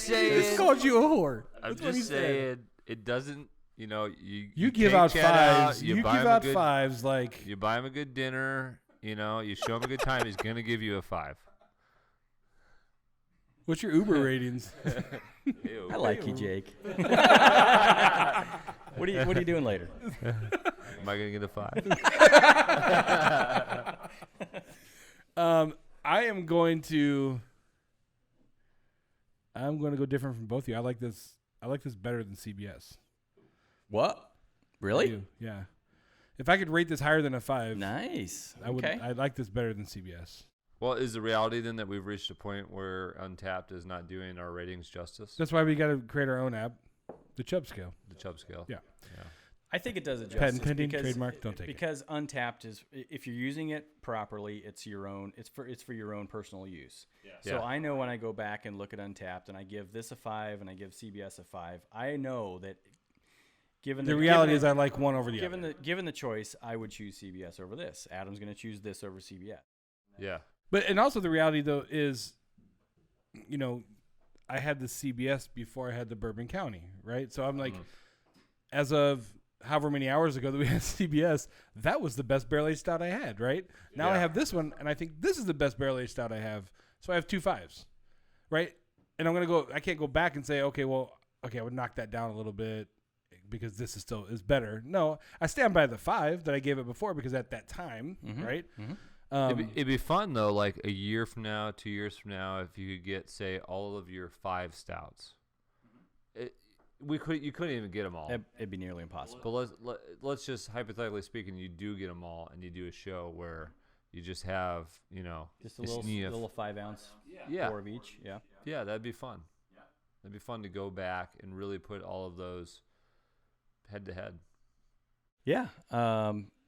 saying. He just called you a whore. I'm just saying it doesn't. You give out 5s. You give buy him out a good, 5s like you buy him a good dinner. You show him a good time. He's gonna give you a 5. What's your Uber ratings? I like you, Jake. What are you doing later? Am I gonna get a 5? I'm going to go different from both of you. I like this better than CBS. What? Really? Yeah. If I could rate this higher than a 5, nice. I like this better than CBS. Well, is the reality then that we've reached a point where Untapped is not doing our ratings justice? That's why we got to create our own app, the Chubb scale. The Chubb scale. Yeah. I think it does it justice. Patent pending, trademark, don't take it. Because Untapped is, if you're using it properly, it's your own. It's for your own personal use. Yeah. So I know when I go back and look at Untapped and I give this a 5 and I give CBS a 5, I know that given the reality is I like one over the other. Given the choice, I would choose CBS over this. Adam's going to choose this over CBS. Yeah. And also the reality though is, I had the CBS before I had the Bourbon County, right? So I'm like, as of however many hours ago that we had CBS, that was the best barrel-aged stout I had, right? Now I have this one, and I think this is the best barrel-aged stout I have. So I have 2 5s, right? And I can't go back and say, I would knock that down a little bit because this is better. No, I stand by the 5 that I gave it before because at that time, right? Mm-hmm. It'd be fun though, like a year from now, 2 years from now, if you could get, say, all of your 5 stouts. You couldn't even get them all. It'd be nearly impossible. But let's just hypothetically speaking, you do get them all, and you do a show where you just have just a little 5 ounce pour of each. Yeah, that'd be fun. That'd be fun to go back and really put all of those head to head. Yeah.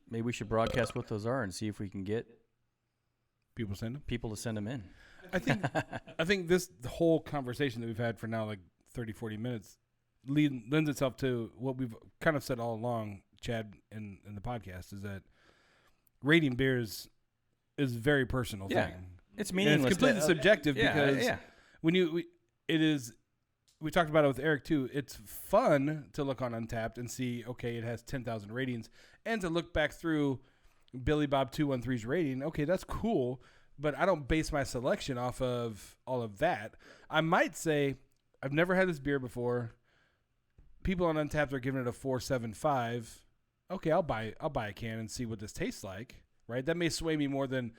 Maybe we should broadcast what those are and see if we can get people to send them in. I think the whole conversation that we've had for now, like 30, 40 minutes, lends itself to what we've kind of said all along, Chad, in the podcast, is that rating beers is a very personal thing. It's meaningless. And it's completely subjective because when we talked about it with Eric too. It's fun to look on Untapped and see, okay, it has 10,000 ratings, and to look back through Billy Bob 213's rating. Okay, that's cool, but I don't base my selection off of all of that. I might say I've never had this beer before. People on Untapped are giving it a 4.75. Okay, I'll buy a can and see what this tastes like. Right, that may sway me more than,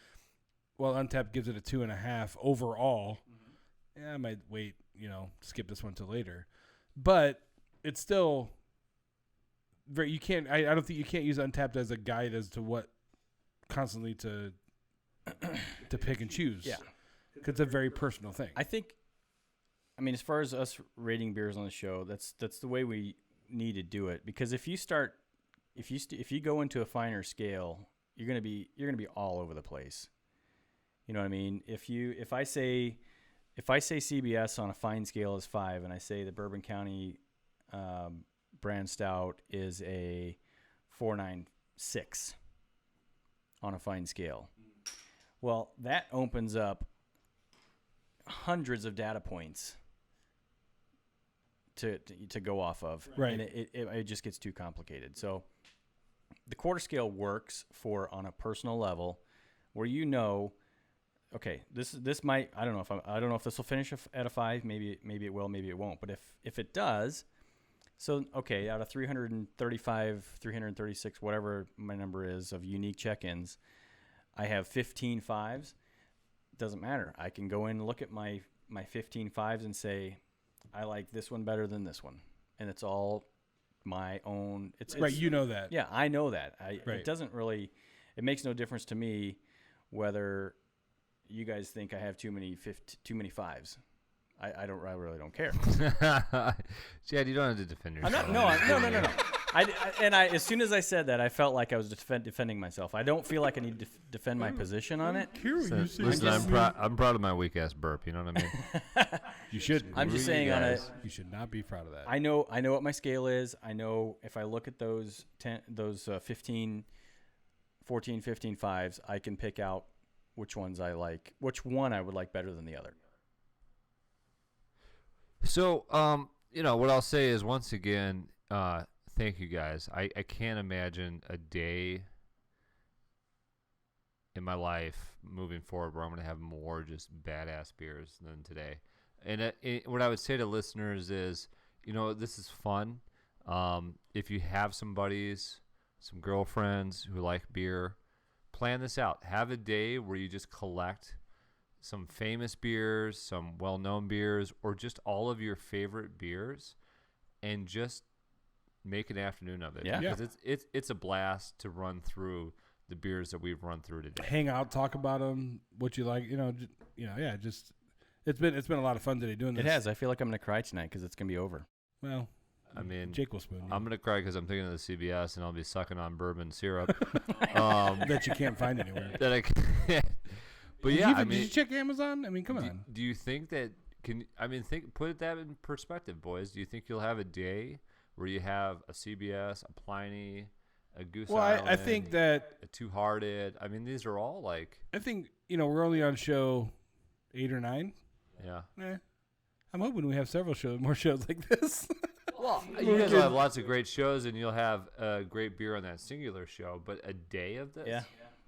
well, Untapped gives it a 2.5 overall. Mm-hmm. Yeah, I might wait. Skip this one till later. But it's still, you can't. I don't think you can't use Untapped as a guide as to what constantly to pick and choose. Yeah, because it's a very personal thing. I mean, as far as us rating beers on the show, that's the way we need to do it. Because if you go into a finer scale, you're gonna be all over the place. You know what I mean? If I say CBS on a fine scale is 5, and I say the Bourbon County brand stout is a 4.96 on a fine scale, well, that opens up hundreds of data points to go off of, right? And it just gets too complicated. So the quarter scale works for on a personal level, where okay, this might, I don't know if this will finish at a 5. Maybe it will, maybe it won't. But if it does, so okay, out of 335, 336, whatever my number is of unique check-ins, I have 15 5s. Doesn't matter. I can go in and look at my 15 5s and say, I like this one better than this one, and it's all my own. It's right. You know that. Yeah, I know that. Right. It doesn't really. It makes no difference to me whether you guys think I have too many 5s. I really don't care. Chad, you don't have to defend yourself. No. As soon as I said that, I felt like I was defending myself. I don't feel like I need to defend my position on it. Listen, I'm proud of my weak ass burp. You know what I mean? You should. I'm just saying you should not be proud of that. I know what my scale is. I know if I look at those 15, 14, 15 5s, I can pick out which ones I like, which one I would like better than the other. So, what I'll say is, once again, thank you guys. I can't imagine a day in my life moving forward where I'm going to have more just badass beers than today. And what I would say to listeners is, this is fun. If you have some buddies, some girlfriends who like beer, plan this out. Have a day where you just collect some famous beers, some well-known beers, or just all of your favorite beers, and just make an afternoon of it. Yeah. Because it's a blast to run through the beers that we've run through today. Hang out, talk about them, what you like. Just it's been a lot of fun today doing this. It has. I feel like I'm gonna cry tannite because it's gonna be over. Well, I mean, Jake will spoon you. I'm gonna cry because I'm thinking of the CBS and I'll be sucking on bourbon syrup that you can't find anywhere. That I can't. But yeah, did you check Amazon? I mean, come on. Do you think that put that in perspective, boys? Do you think you'll have a day where you have a CBS, a Pliny, a Goose Island, I think that a Two Hearted? I mean, these are all like. I think we're only on show 8 or 9. Yeah. I'm hoping we have more shows like this. Well, you guys will have lots of great shows, and you'll have a great beer on that singular show. But a day of this. Yeah.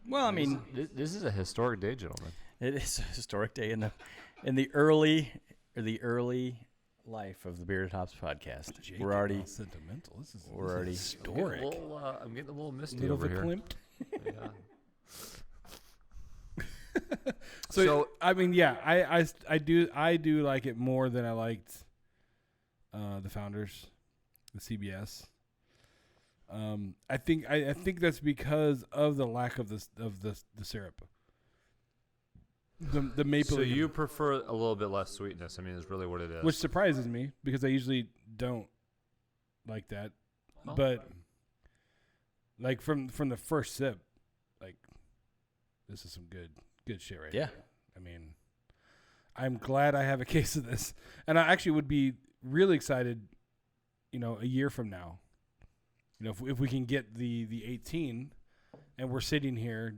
Well, I mean, this is a historic day, gentlemen. It is a historic day in the early life of the Bearded Hops podcast. Jake, we're already sentimental. This is historic. I'm getting a little misty over here. Yeah. So I mean, yeah, I do like it more than I liked the Founders, the CBS. I think that's because of the lack of the syrup. The maple. So you prefer a little bit less sweetness. I mean, is really what it is. Which surprises me because I usually don't like that. Oh. But like from the first sip, like this is some good shit right here. I mean, I'm glad I have a case of this, and I actually would be really excited. A year from now. If we can get the 18, and we're sitting here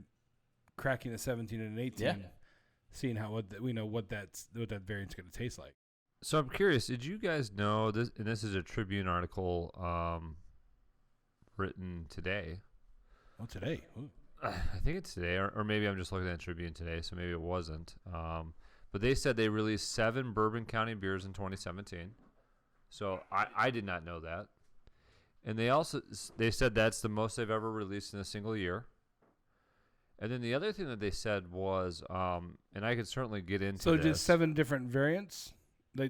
cracking a 17 and an 18, seeing what that variant's going to taste like. So I'm curious. Did you guys know this? And this is a Tribune article written today. Oh, today. Ooh. I think it's today, or maybe I'm just looking at Tribune today, so maybe it wasn't. But they said they released 7 Bourbon County beers in 2017. So I did not know that. And they said that's the most they've ever released in a single year. And then the other thing that they said was, and I could certainly get into so this. just 7 different variants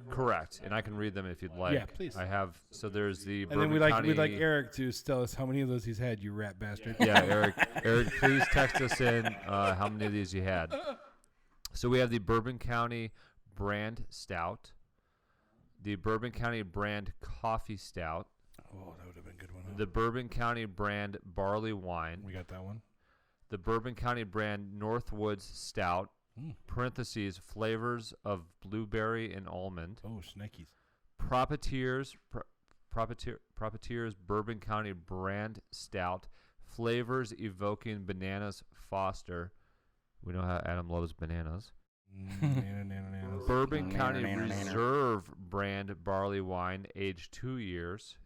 Correct, and I can read them if you'd like. Yeah, please. I have. So there's the And Bourbon then County. we'd like Eric to tell us how many of those he's had. You rat bastard. Yeah, Eric, please text us in how many of these you had. So we have the Bourbon County brand stout, the Bourbon County brand coffee stout. Oh, that would have been a good one. Huh? The Bourbon County brand barley wine. We got that one. The Bourbon County brand Northwoods Stout, parentheses, flavors of blueberry and almond. Oh, snakies. Profiteers Bourbon County brand stout, flavors evoking bananas Foster. We know how Adam loves bananas. Bourbon County Reserve brand barley wine, aged 2 years.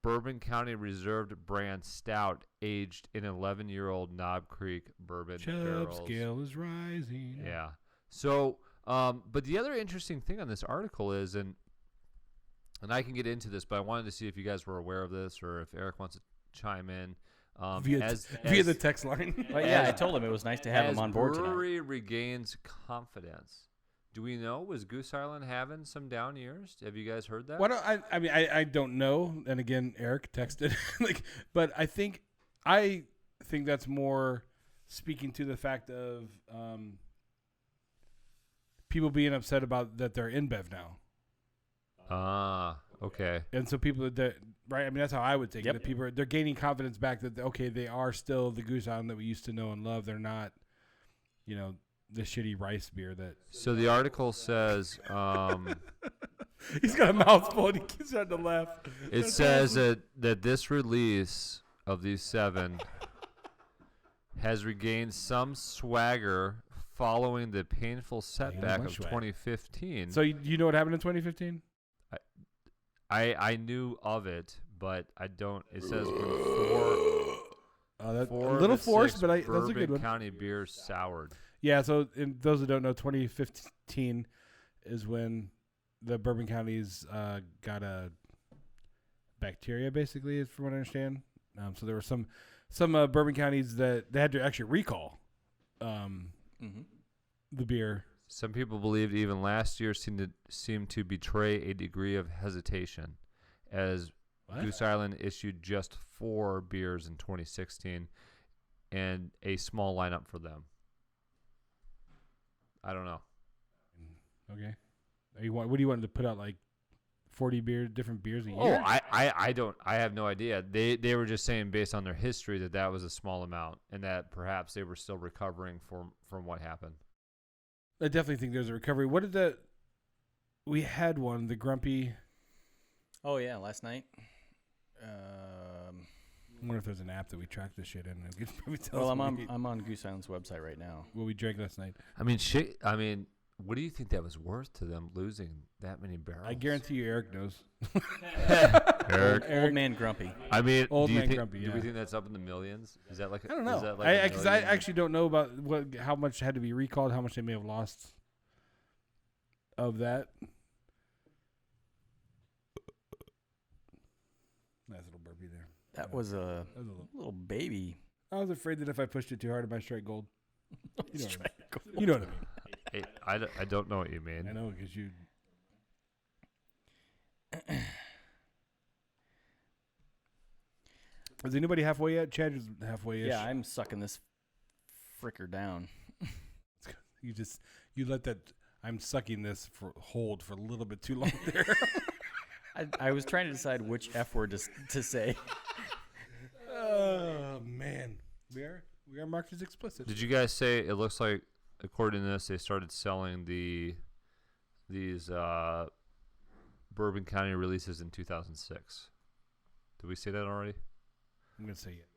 Bourbon County Reserved brand stout, aged in 11-year-old Knob Creek bourbon barrels. Scale is rising. Yeah. So, but the other interesting thing on this article is, and I can get into this, but I wanted to see if you guys were aware of this or if Eric wants to chime in. Via the text line. Well, yeah, I told him it was nice to have him on board tonight. As brewery regains confidence. Do we know, was Goose Island having some down years? Have you guys heard that? Why don't I don't know. And again, Eric texted but I think that's more speaking to the fact of people being upset about that they're in Bev now. Ah, okay. And so people that right, I mean that's how I would take Yep. it. That they're gaining confidence back that they are still the Goose Island that we used to know and love. They're not, the shitty rice beer that. So the article says He's got a mouthful and he keeps starting to laugh. it says that this release of these 7 has regained some swagger following the painful setback of swag. 2015. So you know what happened in 2015? I knew of it, but I don't. It says when That's a 4 little to forced, 6 but that's a good Bourbon one. County beers soured. Yeah, so those who don't know, 2015 is when the Bourbon counties got a bacteria, basically, from what I understand. So there were some Bourbon counties that they had to actually recall the beer. Some people believed even last year seemed to betray a degree of hesitation, as Goose Island issued just 4 beers in 2016 and a small lineup for them. I don't know. Okay. What do you want to put out, like 40 different beers a year? Oh, I don't. I have no idea. They were just saying based on their history that was a small amount and that perhaps they were still recovering from what happened. I definitely think there's a recovery. What did we had one, the Grumpy. Oh yeah, last night. I wonder if there's an app that we track this shit in. It could probably tell Well, us I'm on Goose Island's website right now. what we drank last night. I mean, what do you think that was worth to them losing that many barrels? I guarantee you Eric knows. Eric. Old man grumpy. I mean, Old do you man think, grumpy, do yeah. we think that's up in the millions? Is that like I don't know. Is that like Because I actually don't know about how much had to be recalled, how much they may have lost of that. Nice little burpee there. That was a That was a little. little baby. I was afraid that if I pushed it too hard, it might strike gold. You know what I mean? You know what I mean? Hey, I don't know what you mean. I know because you. Is anybody halfway yet? Chad is halfway-ish. Yeah, I'm sucking this fricker down. You let that. I'm sucking this hold for a little bit too long there. I was trying to decide which F word to say. Oh man, we are marked as explicit. Did you guys say it looks like, according to this, they started selling these Bourbon County releases in 2006? Did we say that already? I'm gonna say it.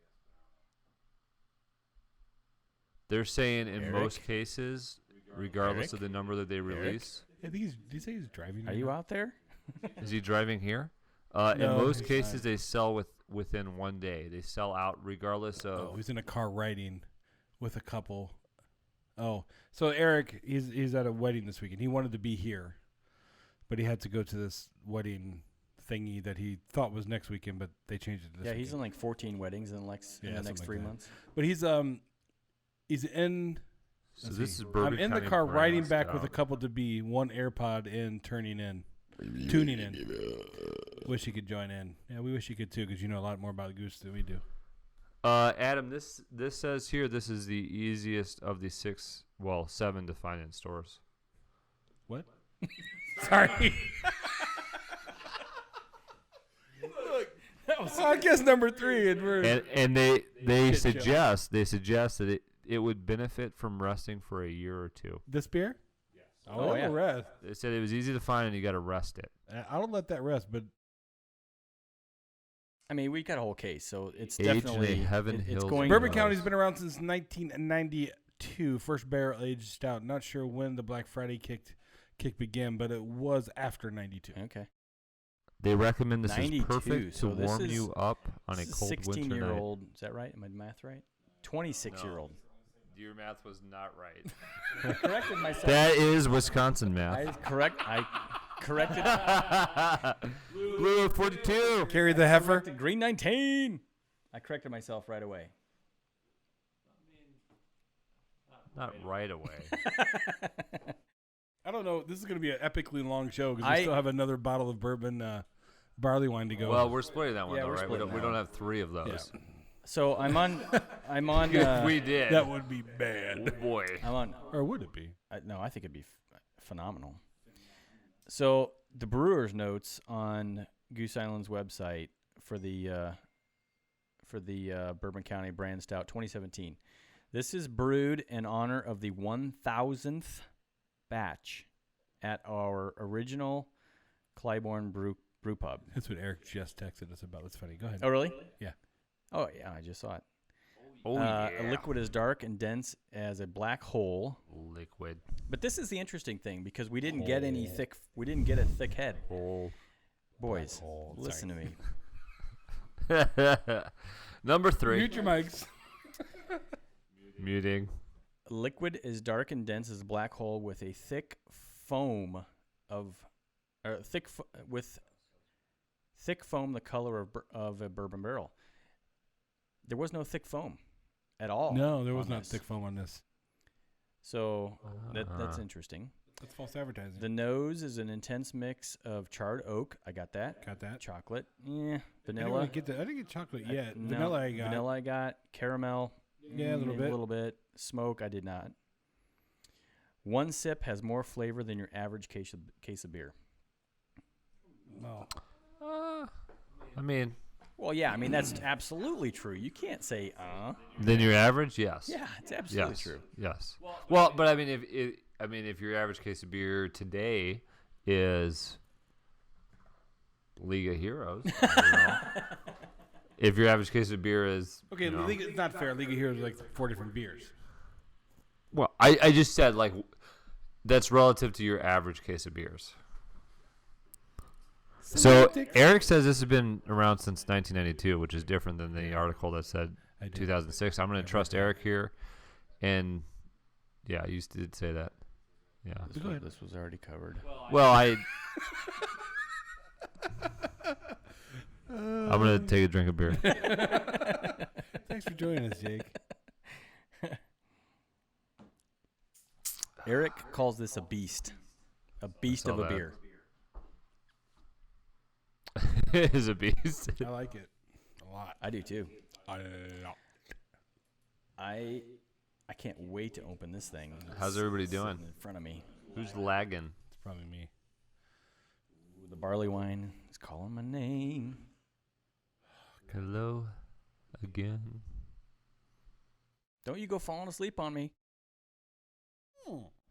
They're saying in Eric? most cases, regardless Eric? of the number that they release. I think did you say he's driving? Are you out there? Is he driving here? In No, most he's cases, not. they sell within one day. They sell out regardless of. Oh, he's in a car riding with a couple. Oh, so Eric, he's at a wedding this weekend. He wanted to be here, but he had to go to this wedding thingy that he thought was next weekend, but they changed it to this Yeah, weekend. he's in like 14 weddings in the next something 3 like that. months. But he's in So this is Bourbon I'm in the County car riding Brand back with a Stout. couple to be, one AirPod in, tuning in. Wish you could join in. Yeah, we wish you could too, because you know a lot more about Goose than we do. Adam, this says here this is the easiest of the 7 to find in stores. What? Sorry. That was podcast number 3, And they suggest that it would benefit from resting for a year or 2. this beer. Oh, yeah. Rest. They said it was easy to find and you got to rest it. I don't let that rest, but I mean, we got a whole case, so it's Aged in definitely Heaven it's Hills going. Bourbon Nice. County's been around since 1992. First barrel aged stout. Not sure when the Black Friday kick began, but it was after 92. Okay. They recommend this is 92, perfect to so this warm is- you up on a This is cold winter night. 16-year-old. Is that right? Am I math right? 26-year-old. Your math was not right. I corrected myself. That is Wisconsin I math. corrected. Blue 42. Carry the heifer. corrected green 19. I corrected myself right away. Not right away. I don't know. This is going to be an epically long show because we I- still have another bottle of bourbon barley wine to go. Well, we're splitting that one Yeah, though, we're right? We splitting don't that one. have 3 of those. So I'm on. If we did. that would be bad. Oh boy. I'm on. Or would it be? No, I think it'd be phenomenal. So the brewer's notes on Goose Island's website for the Bourbon County Brand Stout 2017. This is brewed in honor of the 1000th batch at our original Clybourne Brew Pub. That's what Eric just texted us about. That's funny. Go ahead. Oh, really? Yeah. Oh, yeah, I just saw it. Oh A yeah. liquid as dark and dense as a black hole. Liquid. But this is the interesting thing because we didn't get any thick. We didn't get a thick head. Hole. Boys, hole, listen to me. Number 3. Mute your mics. Muting. Liquid is dark and dense as a black hole with a thick foam with thick foam the color of a bourbon barrel. There was no thick foam at all. No, there was on not this. thick foam on this. So that's interesting. That's false advertising. The nose is an intense mix of charred oak. I got that. Got that? Chocolate. I didn't Vanilla. get chocolate yet. No, Vanilla I got. Vanilla I got. Caramel. Yeah, a little maybe bit. A little bit. Smoke I did not. One sip has more flavor than your average case of beer. Oh. I mean, Well, yeah, I mean that's absolutely true. You can't say than your average, yes. Yeah, it's absolutely Yes. true. Yes. Well, but I mean, if your average case of beer today is League of Heroes, you know, if your average case of beer is Okay, you know, League, it's not fair. League of Heroes is like 4 different beers. well, I just said like that's relative to your average case of beers. So Semantics. Eric says this has been around since 1992, which is different than the article that said I did. 2006. I'm going to trust Eric here, and yeah, you did say that. Yeah. This was already covered. Well, I'm going to take a drink of beer. Thanks for joining us, Jake. Eric calls this a beast. A beast saw of a that. beer. It is a beast. I like it a lot. I do too. A lot. I can't wait to open this thing. How's everybody doing? Sitting in front of me. Who's lagging? It's probably me. Ooh, the Barleywine is calling my name. Hello again. Don't you go falling asleep on me.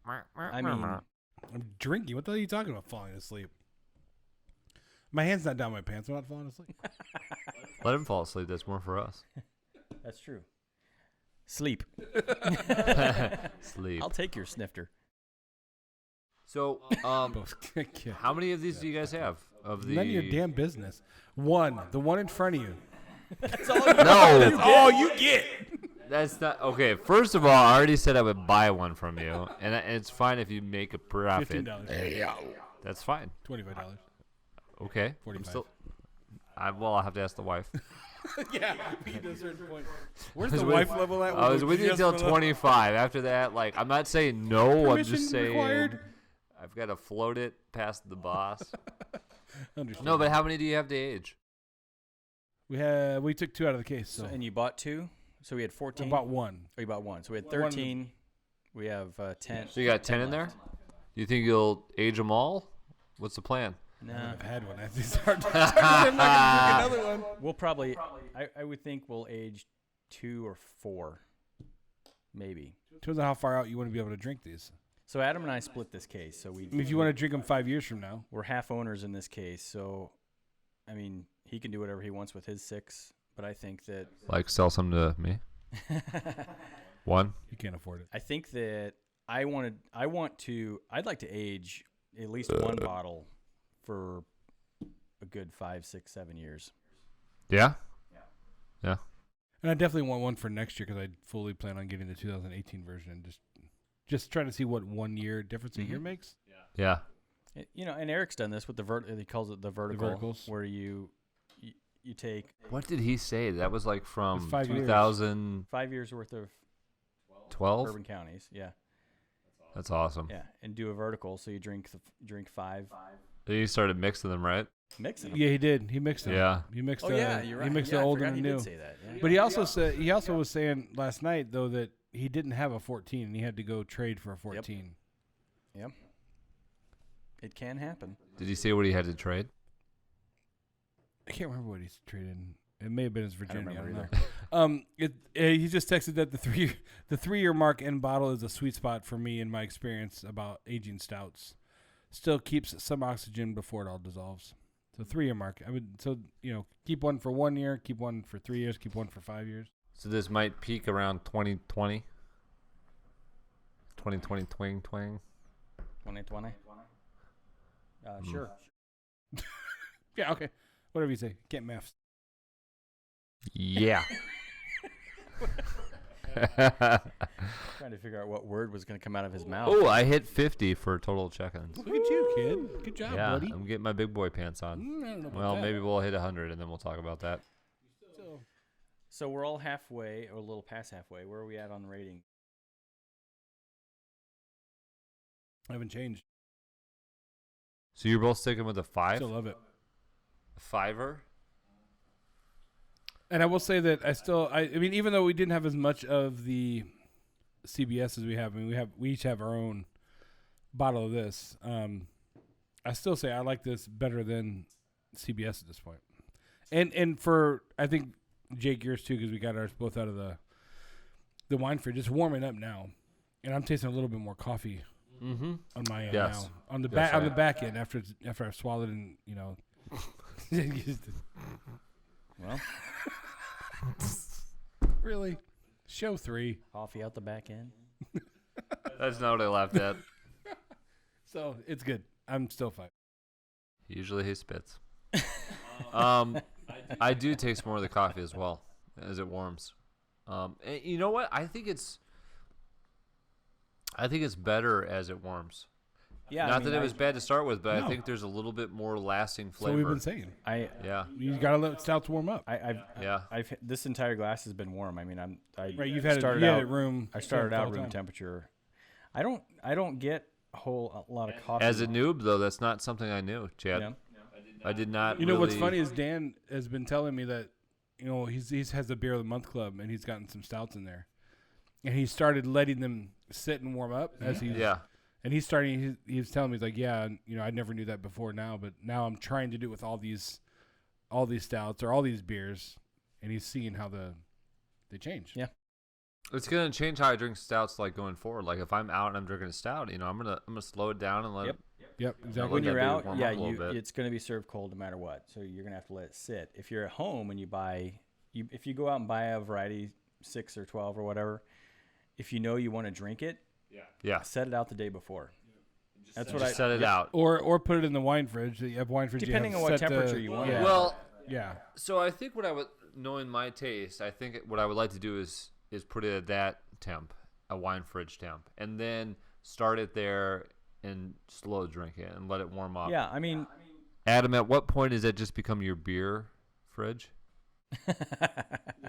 I mean, I'm drinking. What the hell are you talking about falling asleep? My hand's not down my pants. I'm not falling asleep. Let him fall asleep. That's more for us. that's true. Sleep. Sleep. I'll take your snifter. So, Both. how many of these do you guys have? Of the None of your damn business. One. The one in front of you. No, All you get. that's not okay. First of all, I already said I would buy one from you, and it's fine if you make a profit. $15. That's fine. $25. Okay. 45. I'll have to ask the wife. Yeah, at a certain point. Where's the wife level at? I was with you until 25. After that, like, I'm not saying no. I'm Permission just saying required? I've got to float it past the boss. Understood. No, but how many do you have to age? We took 2 out of the case. So And you bought 2? So we had 14? I bought 1. Oh, you bought 1. So we had 13. We have 10. So you got 10 in there? Do you think you'll age them all? What's the plan? No. I've had one. It's hard to I'm not going to drink another one. We'll probably, I would think we'll age 2 or 4, maybe. Depends on how far out you want to be able to drink these. So Adam and I split this case. So I mean, if you want to drink them 5 years from now. we're half owners in this case. So, I mean, he can do whatever he wants with his 6, but I think that Like, sell some to me? 1? You can't afford it. I think that I'd like to age at least one bottle for a good 5, 6, 7 years. Yeah? And I definitely want one for next year because I fully plan on getting the 2018 version and just trying to see what 1 year difference a year makes. Yeah. And Eric's done this with he calls it the vertical, verticals. where you take What did he say? That was like from It's 5 years. 2012? 5 years worth of bourbon counties. Yeah. That's awesome. Yeah. And do a vertical. So you drink 5. He started mixing them, right? Mixing them. Yeah, he did. He mixed them. Yeah. He mixed. Oh, yeah, you're right. He mixed Yeah, the I old forgot and he the new. did say that. Yeah. But he also was saying last night though that he didn't have a 14 and he had to go trade for a 14. Yep. It can happen. Did he say what he had to trade? I can't remember what he's traded. It may have been his virginity. I don't remember know. He just texted that the 3-year mark in bottle is a sweet spot for me in my experience about aging stouts. Still keeps some oxygen before it all dissolves. So 3-year mark. I would keep one for 1 year, keep one for 3 years, keep one for 5 years. So this might peak around 2020? 2020 twing twang? 2020. Sure. Yeah, okay. Whatever you say. Can't math. Yeah. Trying to figure out what word was going to come out of his mouth. Oh, I hit 50 for total check-ins. Look at you, kid. Good job, Yeah, buddy. I'm getting my big boy pants on. I don't know about Well, that. maybe we'll hit 100 and then we'll talk about that. So we're all halfway, or a little past halfway. Where are we at on the rating? I haven't changed. So you're both sticking with a 5? Still love it. A 5er? And I will say that I mean, even though we didn't have as much of the CBS as we have, I mean, we each have our own bottle of this. I still say I like this better than CBS at this point. And for, I think, Jake, yours too, because we got ours both out of the wine fridge. It's warming up now, and I'm tasting a little bit more coffee on my end Yes. now. On the Yes, back, on I the am. back end after I've swallowed and Well, really, show 3. coffee out the back end. That's not what I laughed at. So it's good. I'm still fine. Usually he spits. I do taste more of the coffee as well as it warms. And you know what? I think it's better as it warms. Yeah. Not that it was bad to start with, but No. I think there's a little bit more lasting flavor. So we've been saying Yeah. you gotta let stouts warm up. Yeah. This entire glass has been warm. I mean, Right, you've had started it out at room. I started out all the room time. temperature. I don't get a lot of coffee. As a noob, though, that's not something I knew, Chad. Yeah. I did not. You know what's really- funny is Dan has been telling me that he's has the beer of the month club and he's gotten some stouts in there, and he started letting them sit and warm up as he's Yeah. And he was telling me, he's like, yeah, I never knew that before now, but now I'm trying to do it with all these stouts or all these beers, and he's seeing how they change. Yeah. It's gonna change how I drink stouts like going forward. Like if I'm out and I'm drinking a stout, I'm gonna slow it down and let Yep. it. Yep, exactly. Let When that you're beer out, warm yeah, up a little bit. it's going to be served cold no matter what. So you're going to have to let it sit. If you're at home and if you go out and buy a variety 6 or 12 or whatever, if you know you want to drink it, Yeah. set it out the day before. That's what Just set it out. Or put it in the wine fridge. You have wine fridge. Depending on what temperature you want it. Yeah. Well, yeah. so I think knowing my taste, I think what I would like to do is put it at that temp, a wine fridge temp, and then start it there and slow drink it and let it warm up. Yeah, I mean, Adam, at what point does that just become your beer? fridge.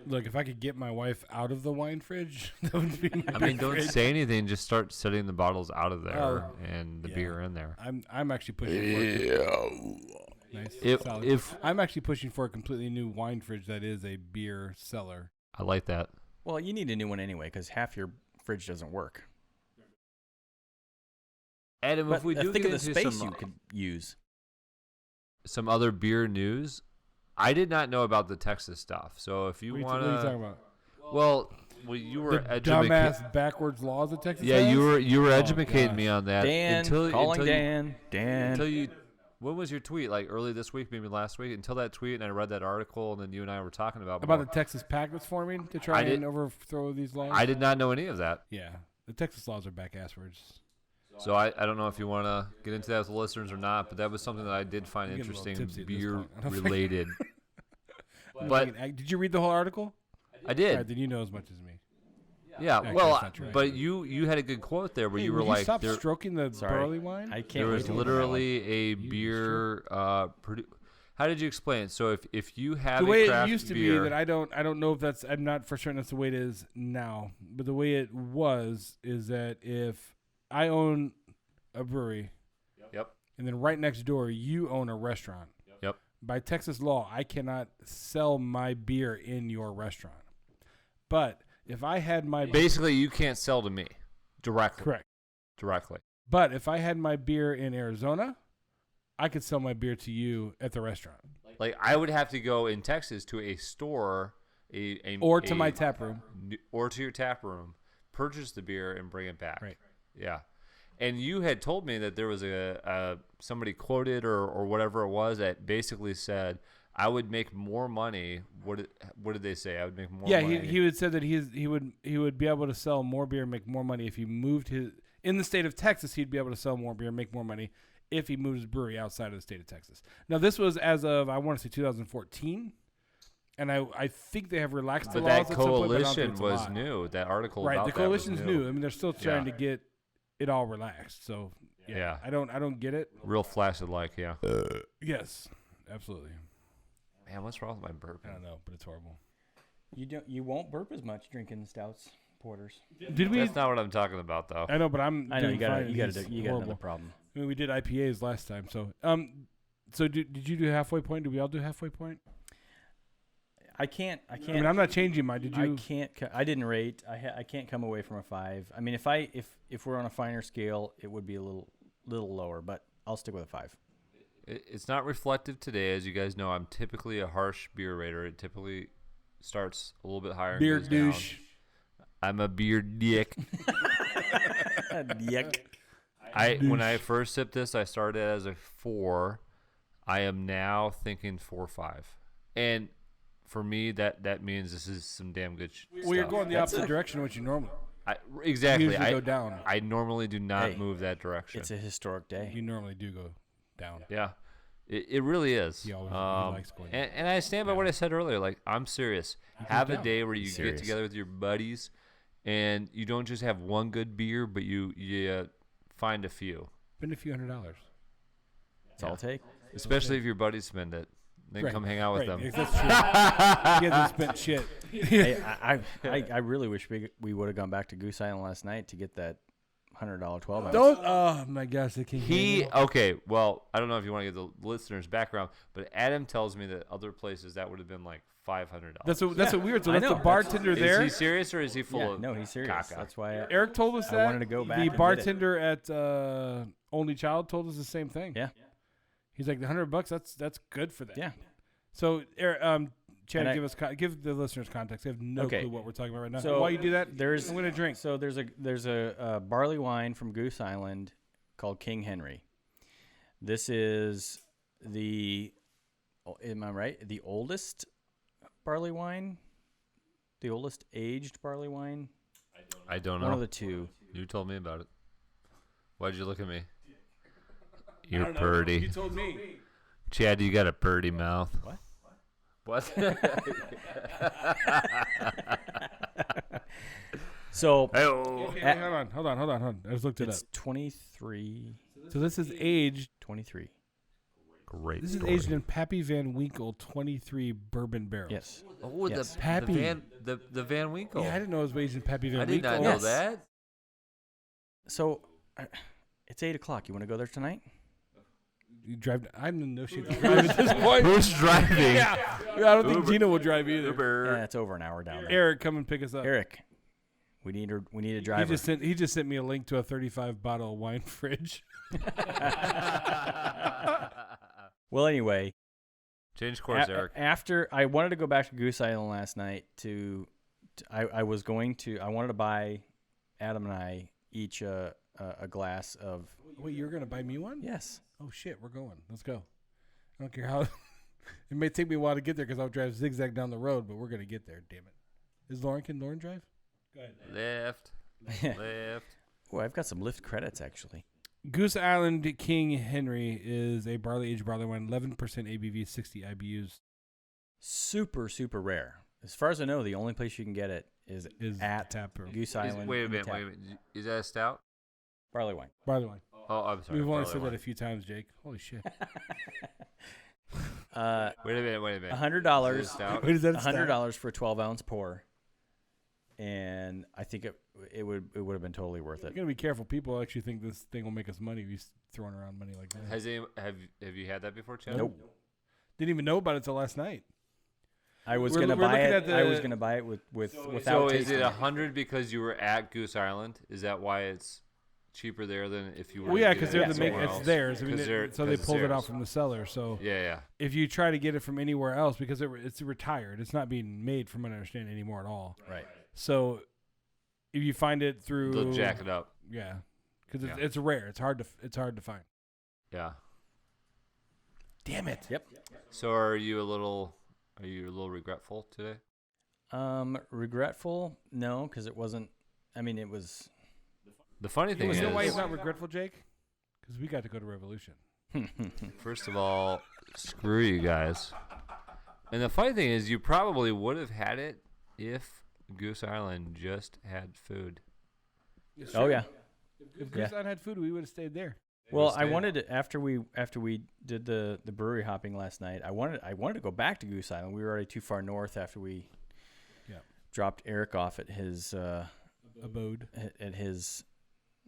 Look, if I could get my wife out of the wine fridge, that would be my I mean, big don't fridge. say anything. Just start setting the bottles out of there Oh, and the yeah. beer in there. I'm actually pushing for nice. Solid. If I'm actually pushing for a completely new wine fridge that is a beer cellar. I like that. Well, you need a new one anyway because half your fridge doesn't work. Adam, But if we do think get of the into space some, you could use. some other beer news, I did not know about the Texas stuff. So if you What want are you talking about? well, you were The educating. dumbass backwards laws of Texas. Yeah, has? you were Oh, educating gosh. me on that. Dan, calling Dan. Dan. Until you, when was your tweet? Like early this week, maybe last week. Until that tweet, and I read that article, and then you and I were talking about About more. the Texas pact that's forming to try and overthrow these laws. I did not know any of that. Yeah, the Texas laws are back asswards. So I don't know if you want to get into that with the listeners or not, but that was something that I did find I'm getting a little interesting, tipsy at this beer point. I don't think- related. But Did you read the whole article? I did. All right, then you know as much as me. Yeah, Actually, well, that's not true. but you had a good quote there where Hey, you were would like, stop there, stroking the Sorry. barley wine? I can't there wait was to look at that one. literally a beer. How did you explain it? So if you have The way a it craft used to beer, be that I don't know if that's, I'm not for certain that's the way it is now, but the way it was is that if I own a brewery, Yep. and then right next door you own a restaurant, Yep. by Texas law I cannot sell my beer in your restaurant. But if I had my Basically, you can't sell to me directly. correct, Directly. but if I had my beer in Arizona, I could sell my beer to you at the restaurant Like I would have to go in Texas to a store, or to my tap room. or to your tap room, purchase the beer and bring it back. Right. Yeah. And you had told me that there was a somebody quoted or whatever it was that basically said I would make more money. What did they say? I would make more Yeah, money. he would say that he would be able to sell more beer and make more money if he moved his in the state of Texas. He'd be able to sell more beer and make more money if he moved his brewery outside of the state of Texas. Now this was as of I want to say 2014, and I think they have relaxed the But laws that at some point, but I don't think coalition it's a was lot. new. That article Right, about the that was coalition's new. new. I mean, they're still trying Yeah. to get it all relaxed. So Yeah. I don't get it. Real flaccid like, yeah. Yes, absolutely. Man, what's wrong with my burp? I don't know, but it's horrible. You won't burp as much drinking stouts, porters. Did we? That's not what I'm talking about, though. I know, but I'm. I know doing you got fine, and he's you got horrible. another problem. I mean, we did IPAs last time, so so did you do halfway point? Did we all do halfway point? I can't. I mean, I'm not changing mine. Did you? I can't. I didn't rate. I can't come away from a 5. I mean, if we're on a finer scale, it would be a little lower, but I'll stick with a 5. It's not reflective today. As you guys know, I'm typically a harsh beer rater. It typically starts a little bit higher. Beer and goes down. douche. I'm a beer dick. Yuck. When I first sipped this, I started as a 4. I am now thinking 4 or 5. And for me, that means this is some damn good stuff. Well, you're going the opposite direction of what you normally. Exactly. You usually go down. I normally do not Hey, move that direction. It's a historic day. You normally do go down. Yeah, it really is. He always likes going and I stand by what I said earlier. Like, I'm serious. Have a down. day where you Serious. get together with your buddies, and you don't just have one good beer, but you find a few. Spend a few $100. That's all it take. Especially if your buddies spend it. Then Right, come hang out with right, them. That's true. You hasn't spent shit. Hey, I really wish we would have gone back to Goose Island last night to get that $100 12 ounce. Don't. Oh my gosh, they can't. Okay, well, I don't know if you want to get the listeners' background, but Adam tells me that other places that would have been like $500. That's what weird. So I that's the know. bartender Is there. he serious or is he full Yeah, of? no, he's serious. caca? That's why Eric told us I that. wanted to go back The and get it. bartender at Only Child told us the same thing. Yeah. He's like the $100. That's good for that. Yeah. So, Chad, And give the listeners context. They have no Okay. clue what we're talking about right now. So while you do that, I'm there's going to drink. So there's a barley wine from Goose Island called King Henry. This is am I right? The oldest barley wine? The oldest aged barley wine? I don't know. One of the two. You told me about it. Why'd you look at me? I You're don't know. purty. You told me. Chad, you got a purty mouth. What? What? So Okay, hold on. I just looked it up. it's 23. So this is aged 23. great This is story. aged in Pappy Van Winkle 23 bourbon barrels. Yes. Oh, Yes. Pappy. the Van Winkle. Yeah, I didn't know it was aged in Pappy Van I did Winkle. not know Yes. that. So it's 8:00. You want to go there tonight? You drive. I'm in no shape to drive at this point. Who's driving? Yeah. I don't think Gina will drive either. Uber. Yeah, it's over an hour down there. Eric, come and pick us up. Eric, we need a driver. He just sent me a link to a 35 bottle wine fridge. Well, anyway, Change course, Eric. after I wanted to go back to Goose Island last night I wanted to buy Adam and I each a glass of. Wait, you're gonna buy me one? Yes. Oh shit, we're going. Let's go. I don't care how. It may take me a while to get there because I'll drive zigzag down the road, but we're gonna get there. Damn it. Can Lauren drive? Go ahead. Left. Oh, I've got some Lyft credits actually. Goose Island King Henry is a barley-aged barley wine, 11% ABV, 60 IBUs. Super, super rare. As far as I know, the only place you can get it is at Tap Room. Goose Island. Wait a in the minute. tap. Is that a stout? Barley wine. Barley wine. Oh, I'm sorry. We've only Barley said wine. that a few times, Jake. Holy shit. Wait a minute. $100. Is it a stout? Wait, is that a stout? $100 for a 12-ounce pour, and I think it would have been totally worth You it. gotta be careful. People actually think this thing will make us money. We're throwing around money like that. Have you had that before, Chad? Nope. Didn't even know about it till last night. I was We're gonna looking buy it. at I was the- gonna buy it without. So is tasting it 100 because you were at Goose Island? Is that why it's cheaper there than if you were? Well, yeah, to do because that they're the somewhere it's else? theirs. I mean, 'Cause so they it's pulled it theirs. out from the cellar. So Yeah. if you try to get it from anywhere else, because it's retired, it's not being made, from what I understand, anymore at all. Right. So if you find it through, They'll jack it up. Yeah, because Yeah. it's rare. It's hard to find. Yeah. Damn it. Yep. So are you a little regretful today? Regretful? No, because it wasn't. I mean, it was. The funny thing You know why he's is, not regretful, Jake? Because we got to go to Revolution. first of all, screw you guys. And the funny thing is, you probably would have had it if Goose Island just had food. Oh yeah. If Goose Island had food, we would have stayed there. Well, I wanted to, after we did the brewery hopping last night. I wanted to go back to Goose Island. We were already too far north after we dropped Eric off at his Abode. at his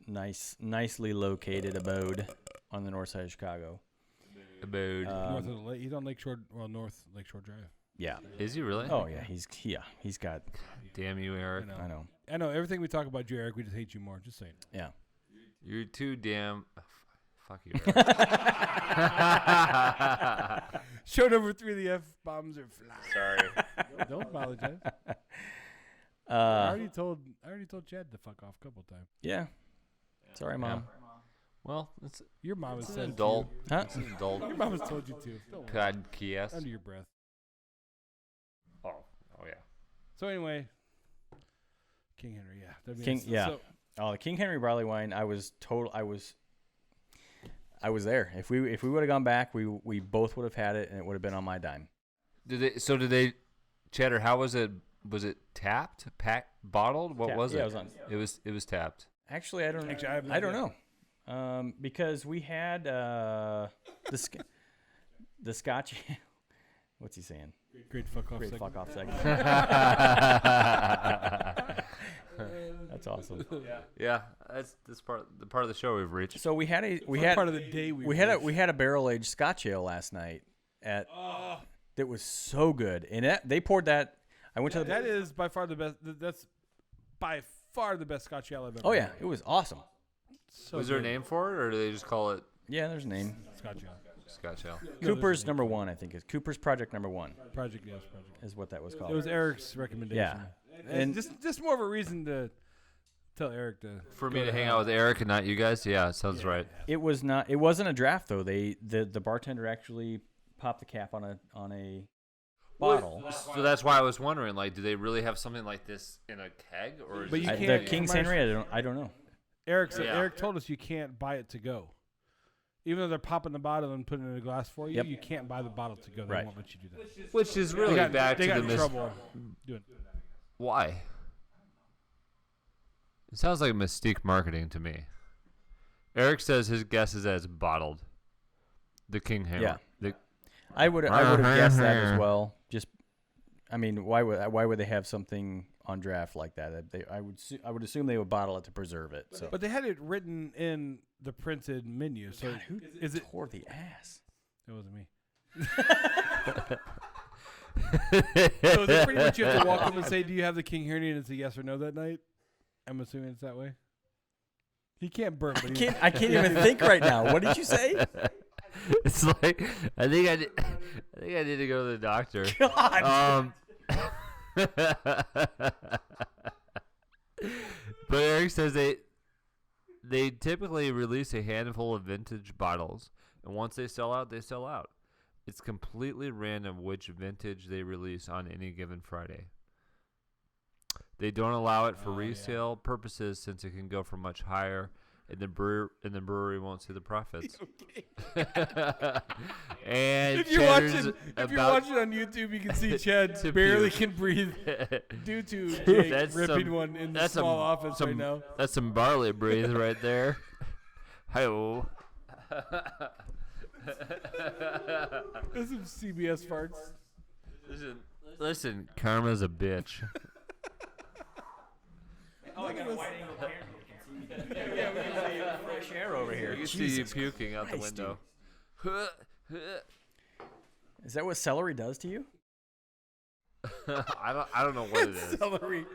nicely located abode on the north side of Chicago. Abode. North of the lake. He's on Lakeshore. Well, North Lakeshore Drive. Yeah. Is he really? Oh yeah. He's got. Damn you, Eric. I know. Everything we talk about you, Eric, we just hate you more. Just saying. Yeah. You're too damn. Fuck you, Eric. Show number 3, the F-bombs are flying. Sorry. Don't apologize. I already told Chad to fuck off a couple times. Yeah. Sorry, Mom. Well, it's Your mom has an said adult. Huh? It's an adult Your mom has told you to. Don't worry. podcast. Under your breath. Oh yeah. So anyway, King Henry, yeah. Yeah. The King Henry barley wine. I was there. If we would have gone back, we both would have had it, and it would have been on my dime. Did they, Cheddar? How was it? Was it tapped, packed, bottled? What was it? Yeah, it was It was tapped. Actually, I don't. Actually, I have no I don't idea. know. Because we had the Scotch. What's he saying? Great fuck off. Great segment. fuck off segment. That's awesome. Yeah, that's the part of the show we've reached. So we had Part of the day we had a barrel aged Scotch ale last night at that was so good, and they poured that. I went to the. That is by far the best. That's by far the best Scotch ale I've ever. Oh yeah, had. it was awesome. So Was there a good. name for it, or do they just call it Yeah, there's a name. Scotch ale. Scotch Ale? Cooper's number 1, I think. Is Cooper's Project number 1 Project, yes, Project. is what that was It called. was Eric's recommendation. Yeah. And And- just more of a reason to tell Eric to For go me to hang out with Eric and not you guys? Yeah, it sounds right. It wasn't a draft though. The bartender actually popped the cap on a bottle. So that's why I was wondering, like, do they really have something like this in a keg, or? Is But it- you The can't- King's from my Henry, I don't know. Eric said, Yeah. Eric told us you can't buy it to go. Even though they're popping the bottle and putting it in a glass for you, Yep. you can't buy the bottle to go. They Right. won't let you do that. which is really back they to got the in trouble doing it. Why? It sounds like Mystique marketing to me. Eric says his guess is that it's bottled. The King Henry. Yeah. I would have guessed that as well. Just, I mean, why would they have something on draft like that? I would assume they would bottle it to preserve it. So, But they had it written in the printed menu. So God, who is it? tore the ass? It wasn't me. So is it pretty much you have to walk up and say, "Do you have the king hernia?" And it's a yes or no that night. I'm assuming it's that way. He can't burp. But I can't even think right now. What did you say? It's like I think I need to go to the doctor. God. But Eric says they typically release a handful of vintage bottles, and once they sell out, they sell out. It's completely random which vintage they release on any given Friday. They don't allow it for resale purposes since it can go for much higher, and the brewery won't see the profits. And if you're watching on YouTube, you can see Chad barely can breathe due to Jake ripping one in the small office right now. That's some barley breathe right there. Hi-oh. There's some CBS farts. Listen, karma's a bitch. Oh, I got a wide angle camera. Yeah, we can see fresh air over here. You can see you puking out the window. Is that what celery does to you? I don't know what it is. Celery.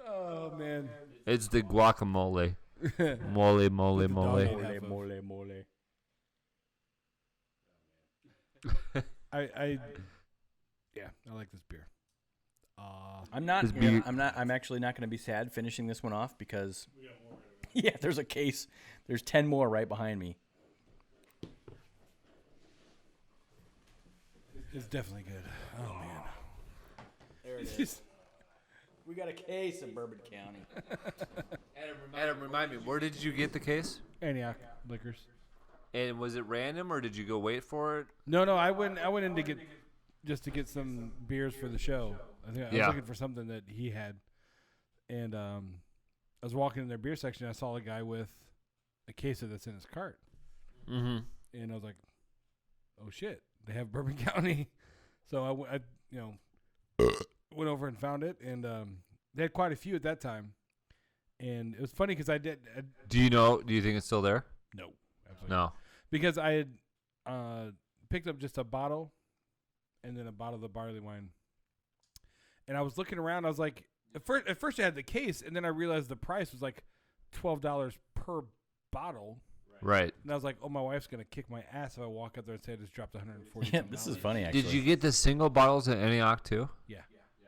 Oh man. It's the guacamole. Mole. Mole. I like this beer. I'm actually not going to be sad finishing this one off because there's a case. There's 10 more right behind me. It's definitely good. Oh man. There it is. We got a case of Bourbon County. Adam, remind me, where did you get the case? Antioch Liquors. And was it random, or did you go wait for it? No, I went in to get some beers for the show. I think I was looking for something that he had, and I was walking in their beer section. And I saw a guy with a case of that's in his cart, and I was like, "Oh shit, they have Bourbon County." So I went over and found it, and they had quite a few at that time, and it was funny because Do you think it's still there? No, absolutely no, because I had picked up just a bottle, and then a bottle of the Barleywine. And I was looking around. I was like, at first I had the case, and then I realized the price was like $12 per bottle. Right. And I was like, oh, my wife's gonna kick my ass if I walk up there and say I just dropped $140. Yeah, this is funny. Actually, did you get the single bottles at Antioch too? Yeah.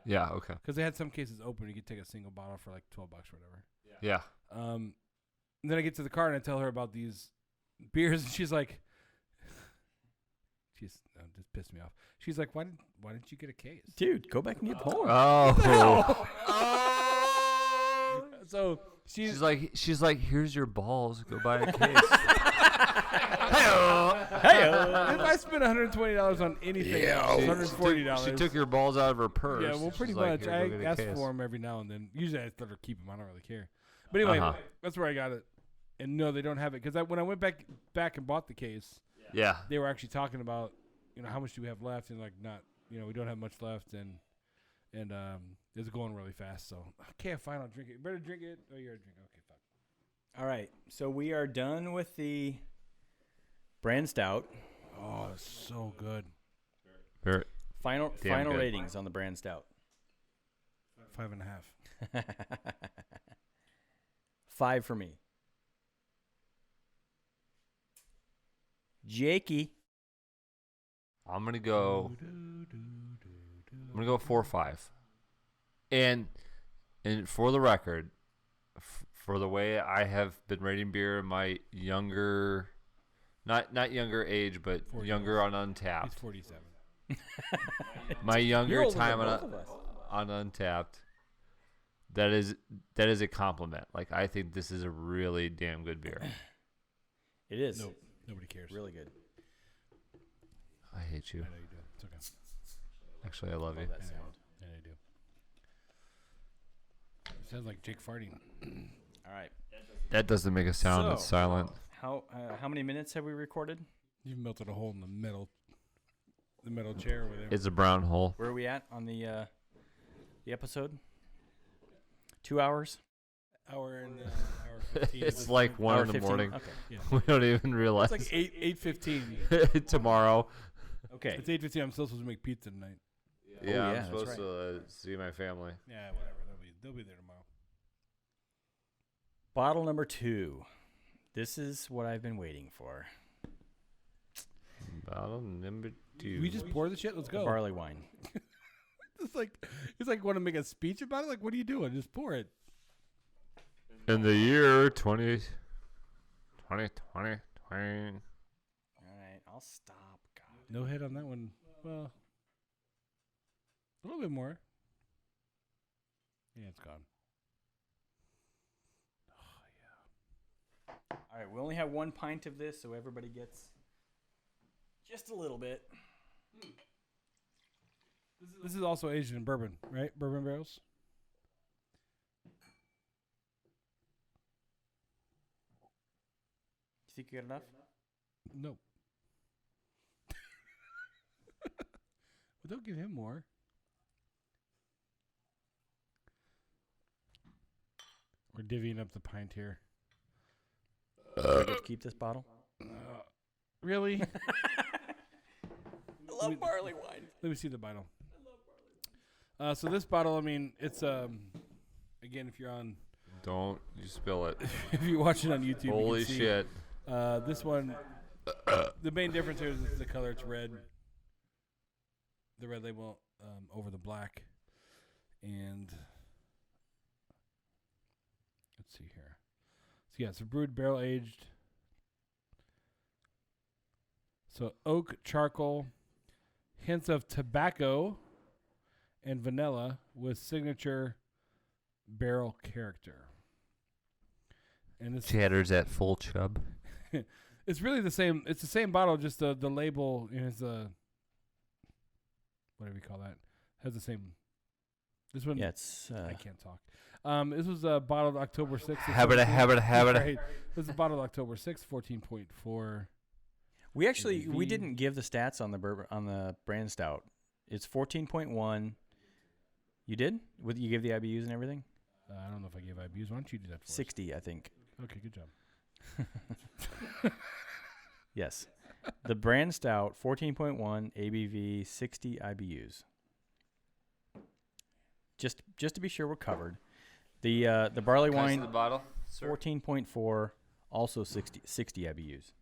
Yeah. Okay. Because they had some cases open. You could take a single bottle for like $12 or whatever. Yeah. And then I get to the car and I tell her about these beers, and she's like, just pissed me off. She's like, why didn't you get a case? Dude, go back and get more. Oh. So she's like, here's your balls. Go buy a case. If I spend $120 on anything, it's $140. She took your balls out of her purse. Yeah, well, pretty She's much. Like, I go get a ask case. for them every now and then. Usually, I let her keep them. I don't really care. But anyway, that's where I got it. And no, they don't have it because when I went back and bought the case, they were actually talking about, how much do we have left, and like not, we don't have much left, and it's going really fast. So okay, fine, I'll drink it. You better drink it. Oh, you're drinking. Okay, fuck. All right, so we are done with the brand stout. Oh, it's so good. Final good. ratings on the brand stout. 5.5. 5 for me. Jakey. I'm gonna go 4.5. And for the record, for the way I have been rating beer in my younger, not younger age, but 40 younger on Untapped. He's 47. My younger You're older time than both of us. on Untapped. That is a compliment. Like, I think this is a really damn good beer. It is. Nope. Nobody cares. Really good. I hate you. I know you do. It's okay. Actually, I love you. That sound. Yeah, I do. It sounds like Jake farting. All right. That doesn't make a sound. It's silent. How many minutes have we recorded? You've melted a hole in the metal. the metal chair over there. It's a brown hole. Where are we at on the episode? 2 hours? Hour and hour 15. It's like 1 Hour in the 15? morning. Okay. Yeah. We don't even realize. It's like 8:15. Tomorrow. Okay. It's 8:15. I'm still supposed to make pizza tonight. Yeah, yeah, I'm that's supposed right. to see my family. Yeah, whatever. They'll be there tomorrow. Bottle number 2. This is what I've been waiting for. Bottle number 2. We just pour the shit. Let's The go. barley wine. It's like want to make a speech about it. Like, what are you doing? Just pour it. In the year 20. All right, I'll stop. God. No head on that one. Well, a little bit more. Yeah, it's gone. All right, we only have 1 pint of this, so everybody gets just a little bit. This is also aged in bourbon, right? Bourbon barrels. You think you got enough? No. Well, don't give him more. We're divvying up the pint here. Do I get to keep this bottle? Really? I love barley wine. Let me see the bottle. So this bottle, I mean, it's again, if you're on, Don't you spill it. if you're watching on YouTube, Holy you can see, shit. This one, the main difference here is the color. It's red. The red label over the black, and let's see here. So yeah, it's a brewed barrel aged. So oak, charcoal, hints of tobacco, and vanilla with signature barrel character. And it's Chatters at full chub. it's really the same. It's the same bottle, just the label is whatever you call that, has the same. This one, Yeah, it's. I can't talk. This was bottled October 6th. Habit. Right. This is bottled October 6th, 14.4. We actually ABV. we didn't give the stats on the bourbon on the brand stout. It's 14.1. You did? You give the IBUs and everything? I don't know if I gave IBUs. Why don't you do that for 60, I think. us? Okay, good job. Yes. The brand stout, 14.1 ABV, 60 IBUs. Just to be sure we're covered. The barley wine, The bottle. 14.4, also 60 IBUs.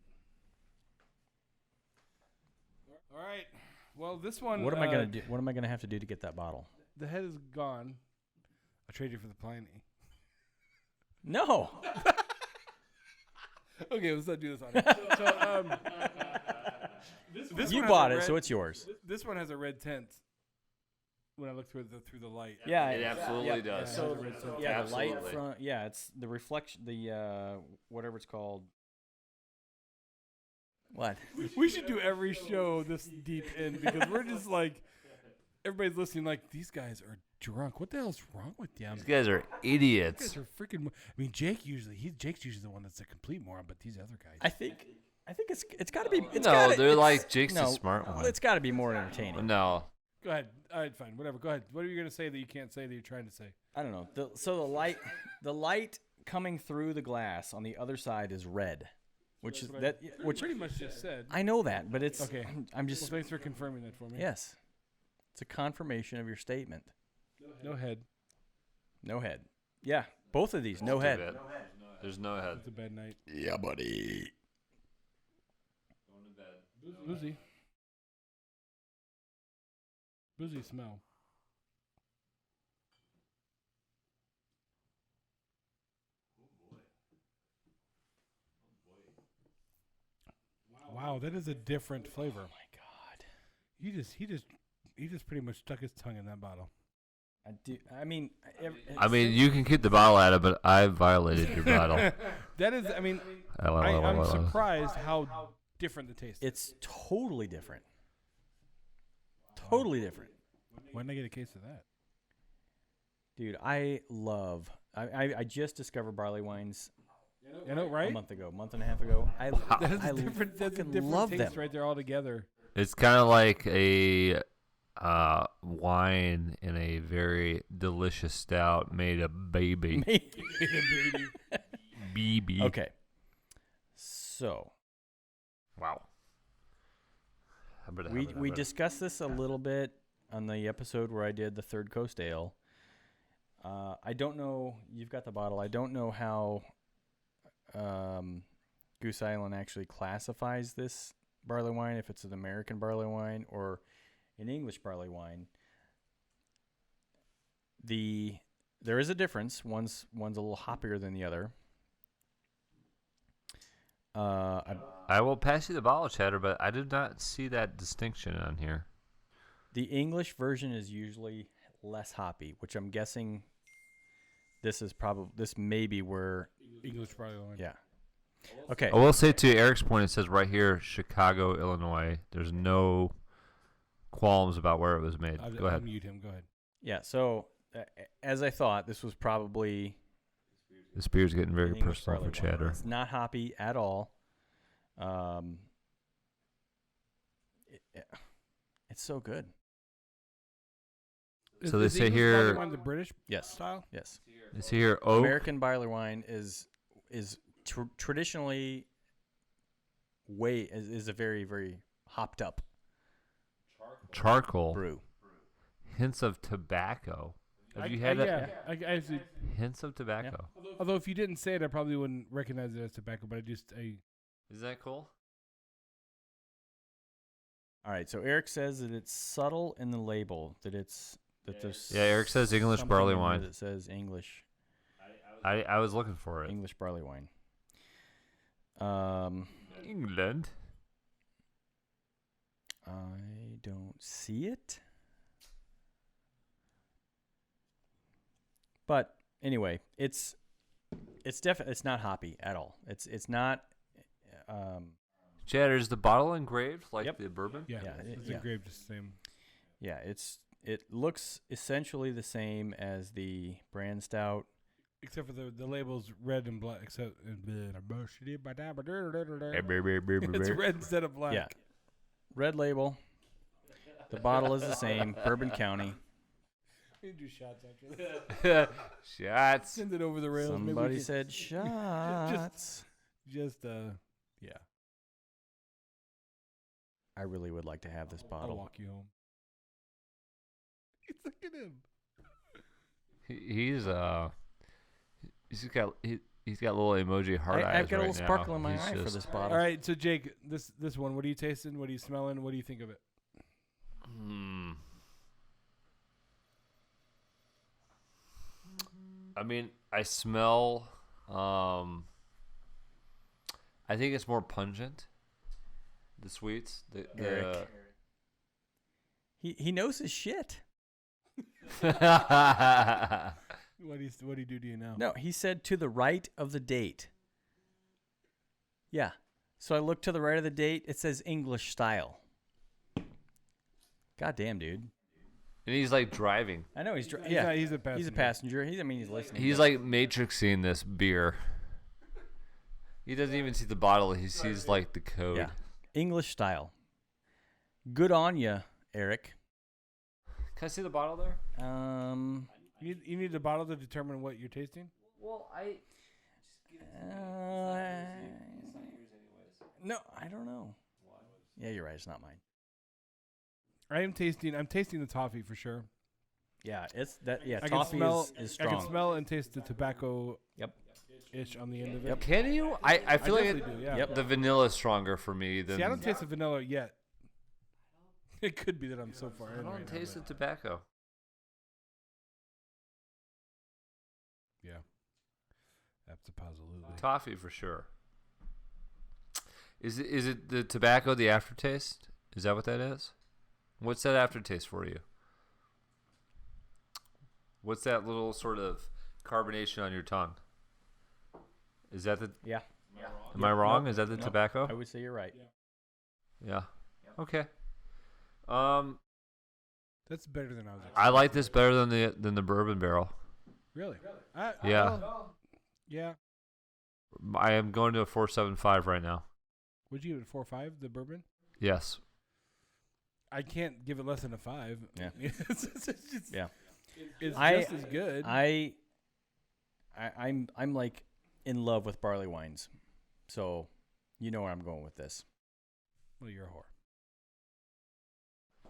All right. Well, this one. What am I gonna do? What am I gonna have to do to get that bottle? The head is gone. I'll trade you for the Pliny. No. Okay, let's not do this on it. So, this You one has bought a it, red- so it's yours. This one has a red tint. When I look through the light. Yeah, It absolutely does. So yeah, the light Absolutely. from it's the reflection, the whatever it's called. What? We should do every show this deep in because we're just like everybody's listening. Like these guys are drunk. What the hell's wrong with them? These guys are These idiots. guys are freaking. I mean, Jake's usually the one that's a complete moron, but these other guys. I think it's got to be. It's No, gotta, they're it's- like Jake's the no, smart one. It's got to be more entertaining. No. Go ahead. All right, fine. Whatever. Go ahead. What are you gonna say that you can't say that you're trying to say? I don't know. The light coming through the glass on the other side is red, which is that which pretty much just said. I know that, but it's Okay. I'm Well, just thanks for confirming that for me. yes. It's a confirmation of your statement. No head. No head. Yeah, both of these no Too head. bad. There's no head. It's a bad night. Yeah, buddy. Boozy. Boozy smell. Wow, that is a different flavor. Oh my god. He just pretty much stuck his tongue in that bottle. I do. I mean, I mean, you can keep the bottle out of, but I violated your bottle. That is, I mean, I'm surprised how different the taste is. it's totally different. Totally different. Why didn't I get a case of that? Dude, I love. I just discovered barley wines You know, right? a month and a half ago. That is I a different, that's a fucking different love taste them. right there all together. It's kind of like a wine in a very delicious stout made of baby. BB. Okay. So Wow. we discussed this a little bit on the episode where I did the Third Coast Ale. I don't know. You've got the bottle. I don't know how Goose Island actually classifies this barley wine, if it's an American barley wine or an English barley wine. There is a difference. One's a little hoppier than the other. I will pass you the bottle, Chatter, but I did not see that distinction on here. The English version is usually less hoppy, which I'm guessing this may be where English barley wine. Yeah. Okay. I will say to Eric's point, it says right here, Chicago, Illinois. There's no qualms about where it was made. Go ahead. I'll mute him. Go ahead. Yeah. So as I thought, this was probably This beer's getting very an English personal for barley wine. Chatter. It's not hoppy at all. It's so good. So they Is say English here- barley wine the British Yes. style? Yes. You see here, oak, American barley wine is traditionally is a very, very hopped up charcoal, brew. hints of tobacco. Have you had that? I actually, Hints of tobacco. although if you didn't say it, I probably wouldn't recognize it as tobacco. But Isn't that cool? All right. So Eric says that it's subtle in the label. There's Yeah, Eric says English something barley in there wine. that says English I was looking for it. English barley wine. England. I don't see it. But anyway, it's not hoppy at all. It's not. Chatter, is the bottle engraved like Yep. the bourbon? yeah, Yeah, it's yeah. engraved the same. Yeah, it looks essentially the same as the brand stout. Except for the label's red and black. Except it's red instead of black. Yeah, red label. The bottle is the same. Bourbon County. We do shots after this. Shots. Send it over the rails. Maybe we Somebody can- said shots. Just yeah. I really would like to have this I'll bottle. walk you home. Look at him. He's got little emoji heart eyes I've got a right little now. sparkle in my He's eye for just- this bottle. All right, so Jake, this one. What are you tasting? What are you smelling? What do you think of it? I mean, I smell. I think it's more pungent. The sweets. Eric. He knows his shit. What do you do you know? No, he said to the right of the date. Yeah. So I look to the right of the date. It says English style. God damn, dude. And he's like driving. I know he's He's yeah. not- he's a passenger. He's a passenger. He's listening. He's like matrixing this beer. He doesn't even see the bottle. He sees like the code. yeah. English style. Good on you, Eric. Can I see the bottle there? You need the bottle to determine what you're tasting. Well, I. No, I don't know. Yeah, you're right. It's not mine. I'm tasting the toffee for sure. Yeah, it's that. Yeah, I can toffee smell. is I strong. can smell and taste the tobacco. Yep. Ish on the end of it. Yep. Can you? I feel like definitely do, yeah. Yep. the vanilla is stronger for me than. See, I don't taste the vanilla yet. It could be that I'm so far I in. don't right taste now, the tobacco. but yeah, absolutely. Toffee for sure. Is it the tobacco, the aftertaste? Is that what that is? What's that aftertaste for you? What's that little sort of carbonation on your tongue? Is that the? Yeah. Am I wrong? Nope. Is that the Nope. tobacco? I would say you're right. Yeah. Okay. That's better than I was. I like this better than the bourbon barrel. Really? Yeah. Yeah. I am going to a 4.75 right now. Would you give it 4.5? The bourbon? Yes. I can't give it less than a 5. Yeah. It's just, Yeah. It's just as good. I'm like in love with barley wines, so you know where I'm going with this. Well, you're a whore.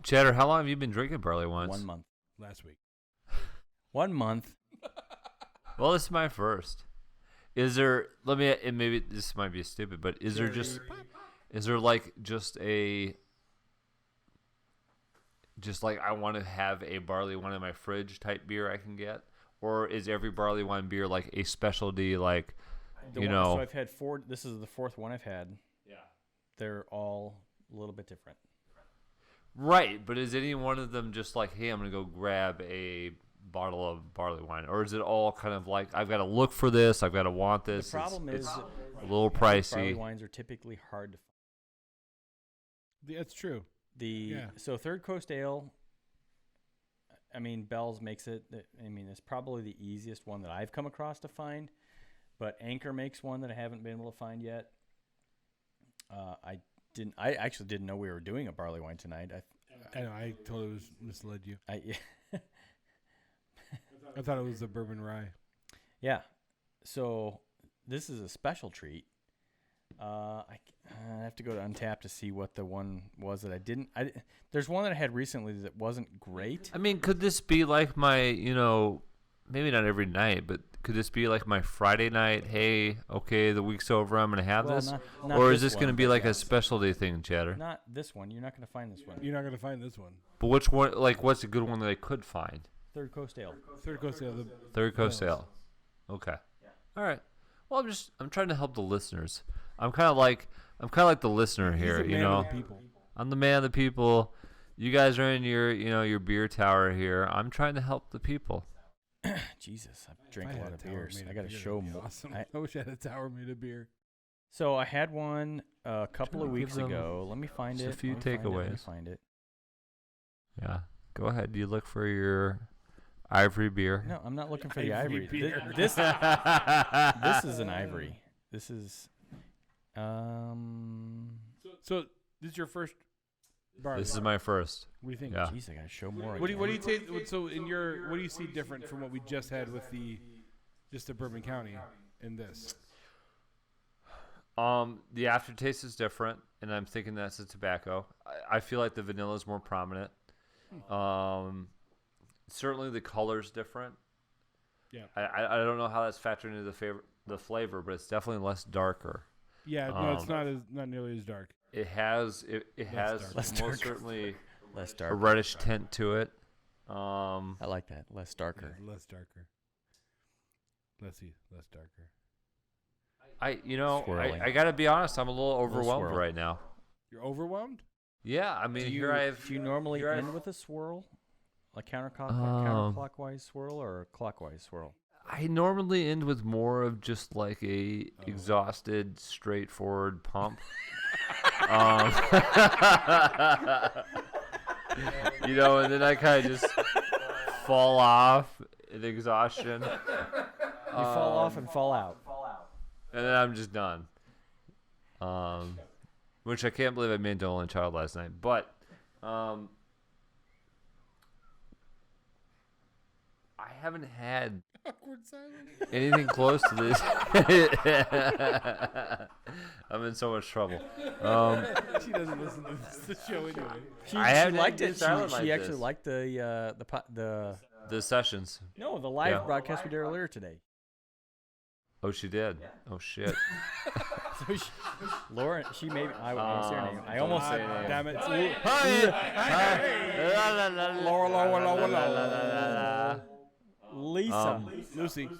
Cheddar, how long have you been drinking barley wines? 1 month. Last week. 1 month. Well, this is my first. Is there? And maybe this might be stupid, but is there like I want to have a barley wine in my fridge type beer I can get, or is every barley wine beer like a specialty? Like, So I've had 4. This is the 4th one I've had. Yeah. They're all a little bit different. Right, but is any one of them just like, hey, I'm gonna go grab a bottle of barley wine, or is it all kind of like, I've got to look for this, I've got to want this? The problem is a little pricey. Barley wines are typically hard to find. That's true. So Third Coast Ale, I mean, Bell's makes it. I mean, it's probably the easiest one that I've come across to find, but Anchor makes one that I haven't been able to find yet. I actually didn't know we were doing a barley wine tonight. I know. I totally misled you. Yeah. I thought it was a bourbon rye. Yeah. So this is a special treat. I have to go to Untappd to see what the one was that I didn't. There's one that I had recently that wasn't great. I mean, could this be like my, maybe not every night, but could this be like my Friday night? Hey, okay, the week's over, I'm going to have this? Not or is this one, going to be but like yeah. a specialty thing, Cheddar? Not this one. You're not going to find this one. You're not going to find this one. But which one, like, what's a good one that I could find? Third Coast Ale. Third Coast Ale. Third Coast Ale. Okay. All right. Well, I'm trying to help the listeners. I'm kind of like the listener here, He's a man of the people. I'm the man of the people. You guys are in your beer tower here. I'm trying to help the people. Jesus, I've drank a lot of beers. I got to show more. Awesome. I wish I had a tower made of beer. So I had one a couple of weeks ago. Let me find it. Just a few Let me takeaways. find it. Yeah. Go ahead. You look for your ivory beer. No, I'm not looking for the Ivory ivory. beer. This is an ivory. This is So this is your first bar. This is my first. What do you think? Yeah. Jeez, I gotta show more. What do you take? So what do you see different from what we just had with the Bourbon County in this? The aftertaste is different, and I'm thinking that's the tobacco. I feel like the vanilla is more prominent. Certainly the color's different. Yeah. I don't know how that's factoring into the flavor, but it's definitely less darker. Yeah, no, it's not nearly as dark. It has dark. most certainly less a dark. reddish tint to it. I like that. Less darker. Yeah, less darker. Less darker. Swirling. I gotta be honest, I'm a little overwhelmed swirl. right now. You're overwhelmed? Yeah, I mean, Do you normally end with a swirl? Like counterclockwise swirl or a clockwise swirl? I normally end with more of just like a exhausted, straightforward pump. And then I kind of just fall off in exhaustion. You fall off and fall out. And then I'm just done. Which I can't believe I made to only child last night. But I haven't had Awkward silence. anything close to this. I'm in so much trouble. She doesn't listen to the show anyway. She haven't liked had it. silent She like actually this. liked the The sessions. the live Yeah. broadcast we did earlier today. Oh, she did. Oh shit. So Lauren, she maybe I won't say her name. I almost said her name. Damn it. Lisa. Lucy.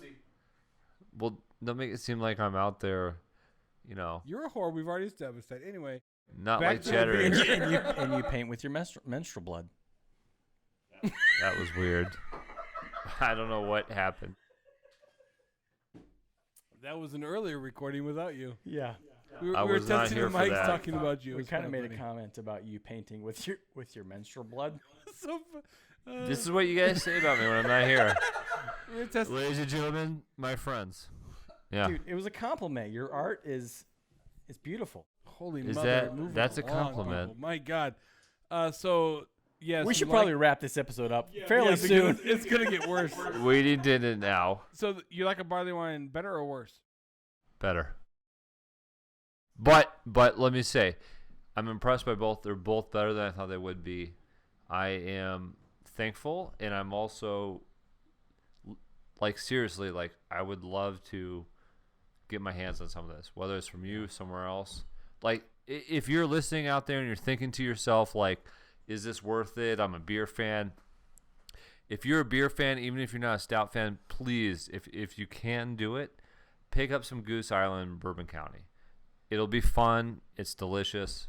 Well, don't make it seem like I'm out there, You're a whore. We've already established that. Anyway. not Back like to the Cheddar. beer. and you paint with your menstrual blood. That was weird. I don't know what happened. That was an earlier recording without you. Yeah. We I were was not testing here the for mics that. talking about you. We It's kind of kinda made a funny. comment about you painting with your menstrual blood. So, This is what you guys say about me when I'm not here. we were testing. Ladies and gentlemen, my friends. Yeah. Dude, it was a compliment. Your art is beautiful. Holy Is mother! that- move that's a along, compliment. people. My God. So yes, We should probably wrap this episode up fairly because soon. It's gonna get worse. We did it now. So you like a barley wine better or worse? Better. But let me say, I'm impressed by both. They're both better than I thought they would be. I am thankful, and I'm also like seriously, like I would love to get my hands on some of this, whether it's from you, somewhere else. Like if you're listening out there and you're thinking to yourself, like, is this worth it? I'm a beer fan. If you're a beer fan, even if you're not a stout fan, please, if you can do it, pick up some Goose Island, Bourbon County. It'll be fun. It's delicious.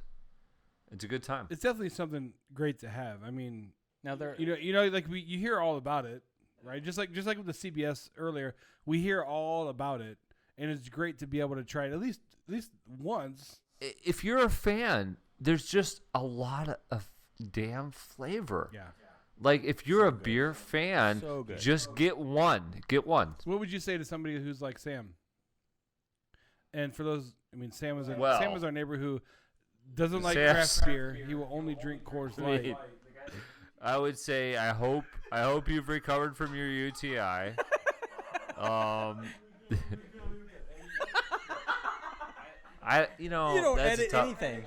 It's a good time. It's definitely something great to have. I mean, Now there, you know, like you hear all about it, right? Just like with the CBS earlier, we hear all about it, and it's great to be able to try it at least once. If you're a fan, there's just a lot of damn flavor. Yeah. Like if you're a beer fan, So good. just get one. Get one. So what would you say to somebody who's like Sam? And for those, I mean, Sam is our neighbor who doesn't like craft beer. He will only drink Coors Light. I would say I hope you've recovered from your UTI. You don't that's edit anything.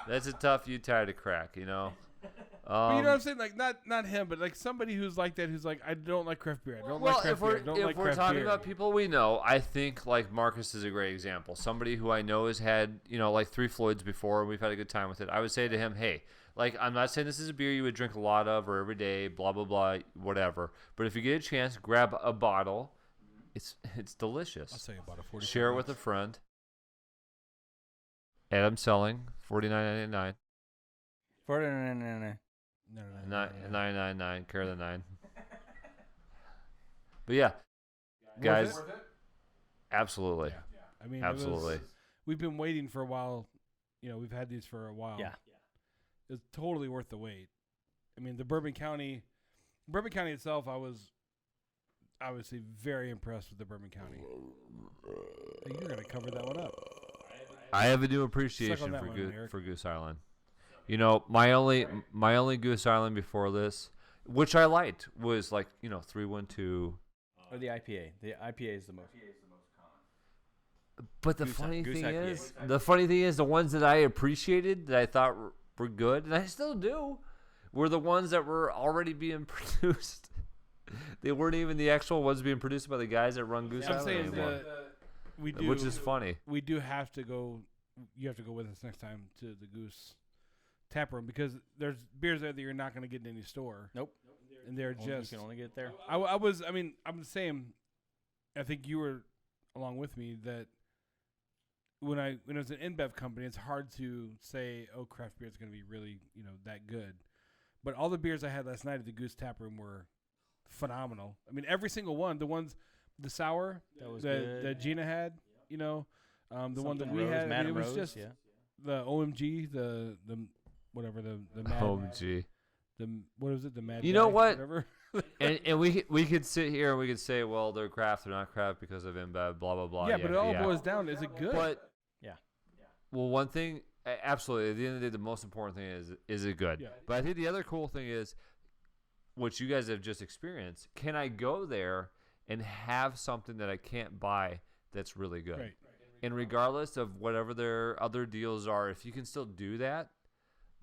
That's a tough UTI to crack, you know. But you know what I'm saying? Like not him, but like somebody who's like that, who's like, I don't like craft beer. I don't like craft beer. I don't like if we're craft talking beer. about people we know, I think like Marcus is a great example. Somebody who I know has had, like 3 Floyds before, and we've had a good time with it. I would say to him, hey, like I'm not saying this is a beer you would drink a lot of or every day, blah blah blah, whatever. But if you get a chance, grab a bottle. It's delicious. I'll say about a 40. Share it with a friend. Adam selling $49.99. No. $9.99. Care of the 9. But yeah, guys, Worth it? absolutely. Yeah. I mean, Absolutely. We've been waiting for a while. We've had these for a while. Yeah. It's totally worth the wait. I mean, the Bourbon County itself, I was obviously very impressed with the Bourbon County. Hey, you're gonna cover that one up. I have a new Suck on appreciation that for one, Eric. for Goose Island. My only Goose Island before this, which I liked, was like 312. Or the IPA. The IPA is the most. But the Goose funny Goose thing IPA. is, the ones that I appreciated that I thought were good, and I still do, were the ones that were already being produced. They weren't even the actual ones being produced by the guys that run Goose I'm Island saying anymore, that which is funny. we do have to go. You have to go with us next time to the Goose tap room because there's beers there that you're not going to get in any store. Nope. And they're You just. can only get it there. I'm the same. I think you were along with me that when it was an InBev company, it's hard to say, oh, craft beer is going to be really, that good. But all the beers I had last night at the Goose Tap Room were phenomenal. I mean, every single one. The sour That was that good. that Gina had, the one that Something we Rose, had. I mean, Madam it was Rose, just yeah. the OMG, the whatever the Mad. OMG. What was it? The Mad. You know Guy, what? Whatever. and we could sit here and we could say, well, they're craft, they're not craft because of InBev, blah blah blah. Yeah, but it all boils down. Is it good? But Yeah. well, one thing, absolutely. At the end of the day, the most important thing is it good? Yeah. But I think the other cool thing is what you guys have just experienced. Can I go there and have something that I can't buy that's really good? Right. And regardless of whatever their other deals are, if you can still do that,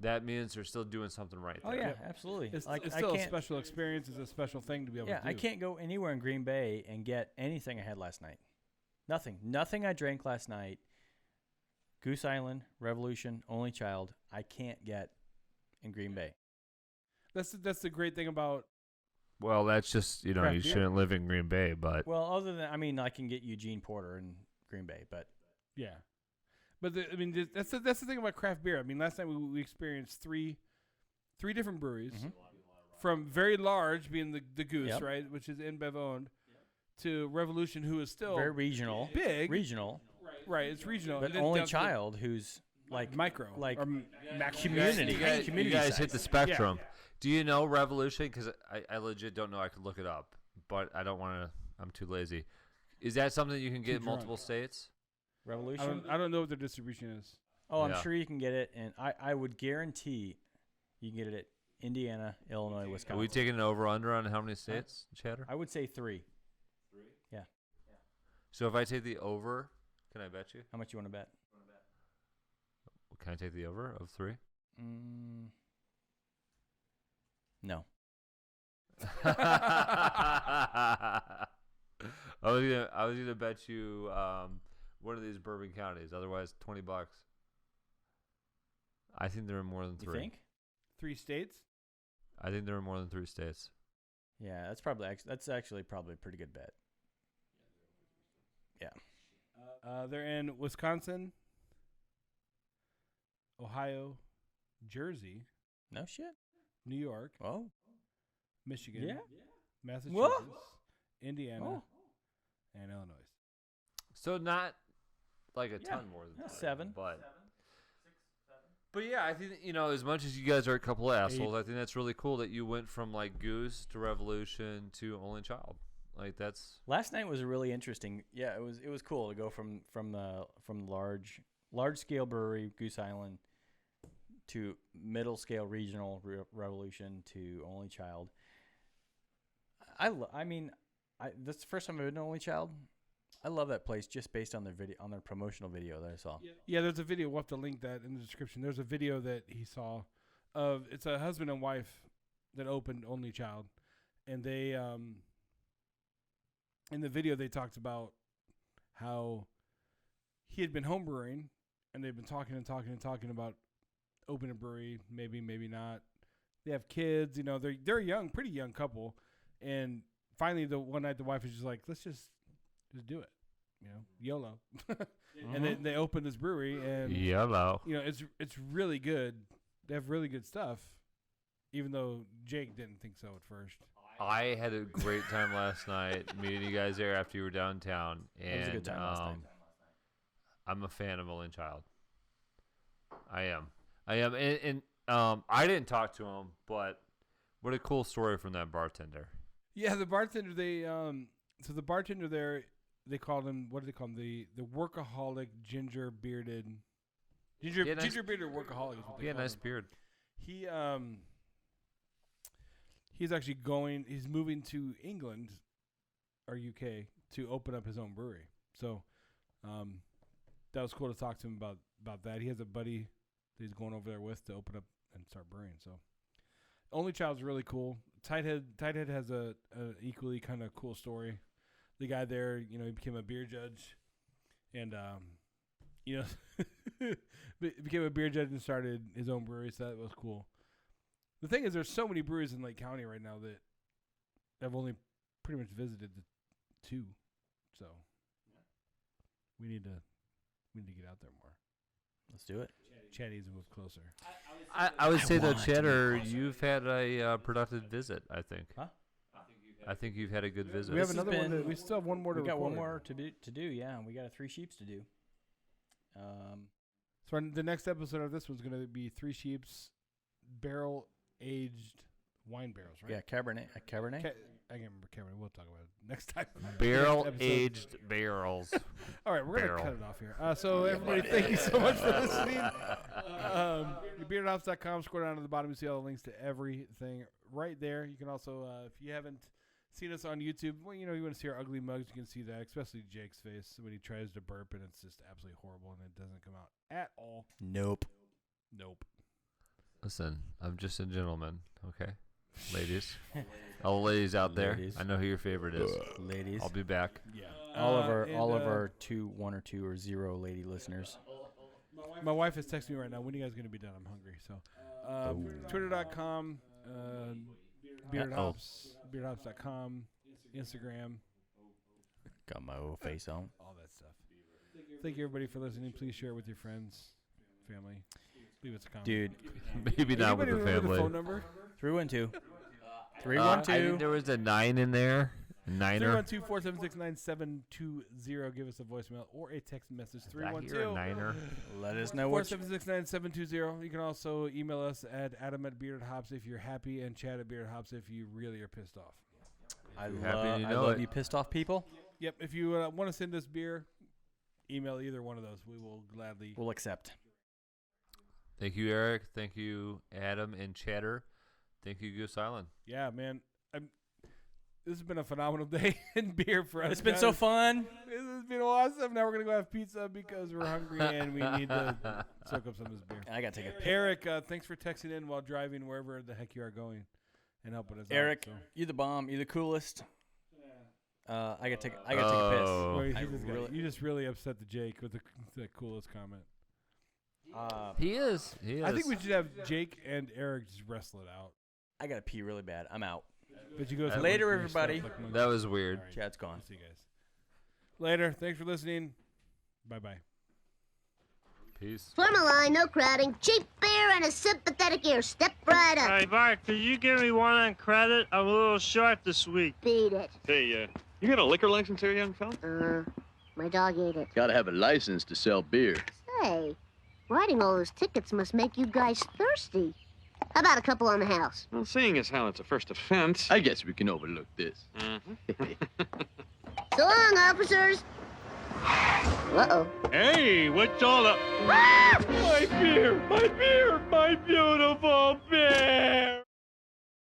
that means they're still doing something right there. Oh yeah, absolutely. It's Like, I still a can't- special experience. It's a special thing to be able Yeah, to do. I can't go anywhere in Green Bay and get anything I had last night. Nothing I drank last night. Goose Island, Revolution, Only Child. I can't get in Green Bay. That's the great thing about. Well, that's just, you Craft beer. shouldn't live in Green Bay, but Well, other than I can get Eugene Porter in Green Bay, but Yeah, but that's the thing about craft beer. I mean, last night we experienced three different breweries, from very large being the Goose, Yep. right, which is InBev owned, to Revolution, who is still very regional. big, Regional. right? It's regional, But and then Only down to Child, who's like micro, like or macro. community. you community guys size. hit the spectrum. Do you know Revolution? Because I legit don't know. I could look it up, but I don't want to. I'm too lazy. Is that something you can get in drunk. multiple states? Revolution. I don't know what their distribution is. Oh, I'm Yeah. sure you can get it, and I would guarantee you can get it at Indiana, Illinois, Are Wisconsin. we taking an over/under on how many states, Chatter? I would say 3. Yeah. So if I take the over, can I bet you? How much you want to bet? Can I take the over of 3? No. I was gonna bet you one of these bourbon counties. Otherwise, $20. I think there are more than 3. You think? 3 states. I think there are more than 3 states. Yeah, that's actually probably a pretty good bet. Yeah. They're in Wisconsin, Ohio, Jersey, No shit. New York, Oh. Michigan, Yeah. Massachusetts, Whoa. Indiana, and Illinois. So not like a ton more than 7. But yeah, I think as much as you guys are a couple of assholes, I think that's really cool that you went from like Goose to Revolution to Only Child. Like that's Last night was really interesting. Yeah, it was cool to go from the large scale brewery Goose Island to middle scale regional Revolution to Only Child. I mean, that's the first time I've been to Only Child. I love that place just based on their promotional video that I saw. Yeah, there's a video. We'll have to link that in the description. There's a video that he saw of it's a husband and wife that opened Only Child, and they in the video they talked about how he had been homebrewing, and they've been talking about opening a brewery, maybe not. They have kids, they're young, pretty young couple, and finally the one night the wife was just like, let's just do it, YOLO. And then they opened this brewery, and yellow. it's really good. They have really good stuff, even though Jake didn't think so at first. I had a great time last night meeting you guys there after you were downtown. And, It was a good time last night. I'm a fan of Only Child. I am. And I didn't talk to him, but what a cool story from that bartender. Yeah, the bartender, so the bartender there, they called him, what do they call him? The workaholic ginger bearded workaholic is what they call Yeah, nice him. beard. He's actually he's moving to England or UK to open up his own brewery. So that was cool to talk to him about that. He has a buddy that he's going over there with to open up and start brewing. So Only Child's really cool. Tighthead has a equally kind of cool story. The guy there, he became a beer judge, and became a beer judge and started his own brewery. So that was cool. The thing is, there's so many breweries in Lake County right now that I've only pretty much visited the 2. So we need to get out there more. Let's do it. Chatty needs to move closer. I would say though, Cheddar, you've had a productive visit. I think. Huh? I think you've had a good visit. We have This has another one. been- We still have one more to We got one record. more to do. Yeah, we got 3 sheeps to do. So the next episode of this one's going to be 3 sheeps, barrel-aged wine barrels, right? Yeah, Cabernet. A Cabernet. I can't remember Cabernet. We'll talk about it next time. Barrel Next episode. aged barrels. All right, we're going to Barrel. cut it off here. So everybody, thank you so much for listening. Beardhops.com, scroll down to the bottom, you see all the links to everything right there. You can also, if you haven't seen us on YouTube, well, you want to see our ugly mugs, you can see that, especially Jake's face when he tries to burp, and it's just absolutely horrible, and it doesn't come out at all. Nope. Listen, I'm just a gentleman, okay? Ladies. All the ladies out there. Ladies. I know who your favorite is. Ladies. I'll be back. Yeah. all of our 1 or 2 or 0 lady listeners. My wife is texting me right now. When are you guys going to be done? I'm hungry. So, Twitter.com, Beardhops, Beardhops.com, Instagram, Got my old face on. all that stuff. Thank you, everybody, for listening. Please share it with your friends, family. Leave us a comment. Dude, Maybe not with Anybody the remember family. the phone number? 312. I 312. think there was a 9 in there. A niner. 312-476-9720. Give us a voicemail or a text message. Did I hear a niner? Let us know what 476-9720. You can also email us at adam@beardedhops if you're happy, and chad@beardedhops if you really are pissed off. I happy love, you I know love it. you pissed off people. Yep. If you want to send us beer, email either one of those. We will gladly We'll accept. Thank you, Eric. Thank you, Adam and Chatter. Thank you, Goose Island. Yeah, man. This has been a phenomenal day in beer for us. It's been so fun. This has been awesome. Now we're going to go have pizza because we're hungry and we need to soak up some of this beer. I got to take a piss. Eric, thanks for texting in while driving wherever the heck you are going and helping us Eric, out. you're the bomb. You're the coolest. I got to take a piss. Well, really- you just really upset the Jake with the coolest comment. He is. I think we should have Jake and Eric just wrestle it out. I got to pee really bad. I'm out. But you guys have Later, weird stuff everybody. like monkeys. That was weird. All right. Chad's gone. See you guys later. Thanks for listening. Bye. Peace. Form a line, no crowding. Cheap beer and a sympathetic ear. Step right up. Hey, Bart, could you give me one on credit? I'm a little short this week. Beat it. Hey, you got a liquor license here, young fella? My dog ate it. Gotta have a license to sell beer. Say, writing all those tickets must make you guys thirsty. How about a couple on the house? Well, seeing as how it's a first offense, I guess we can overlook this. So long, officers. Uh-oh. Hey, what's all up? Ah! My beer! My beautiful beer!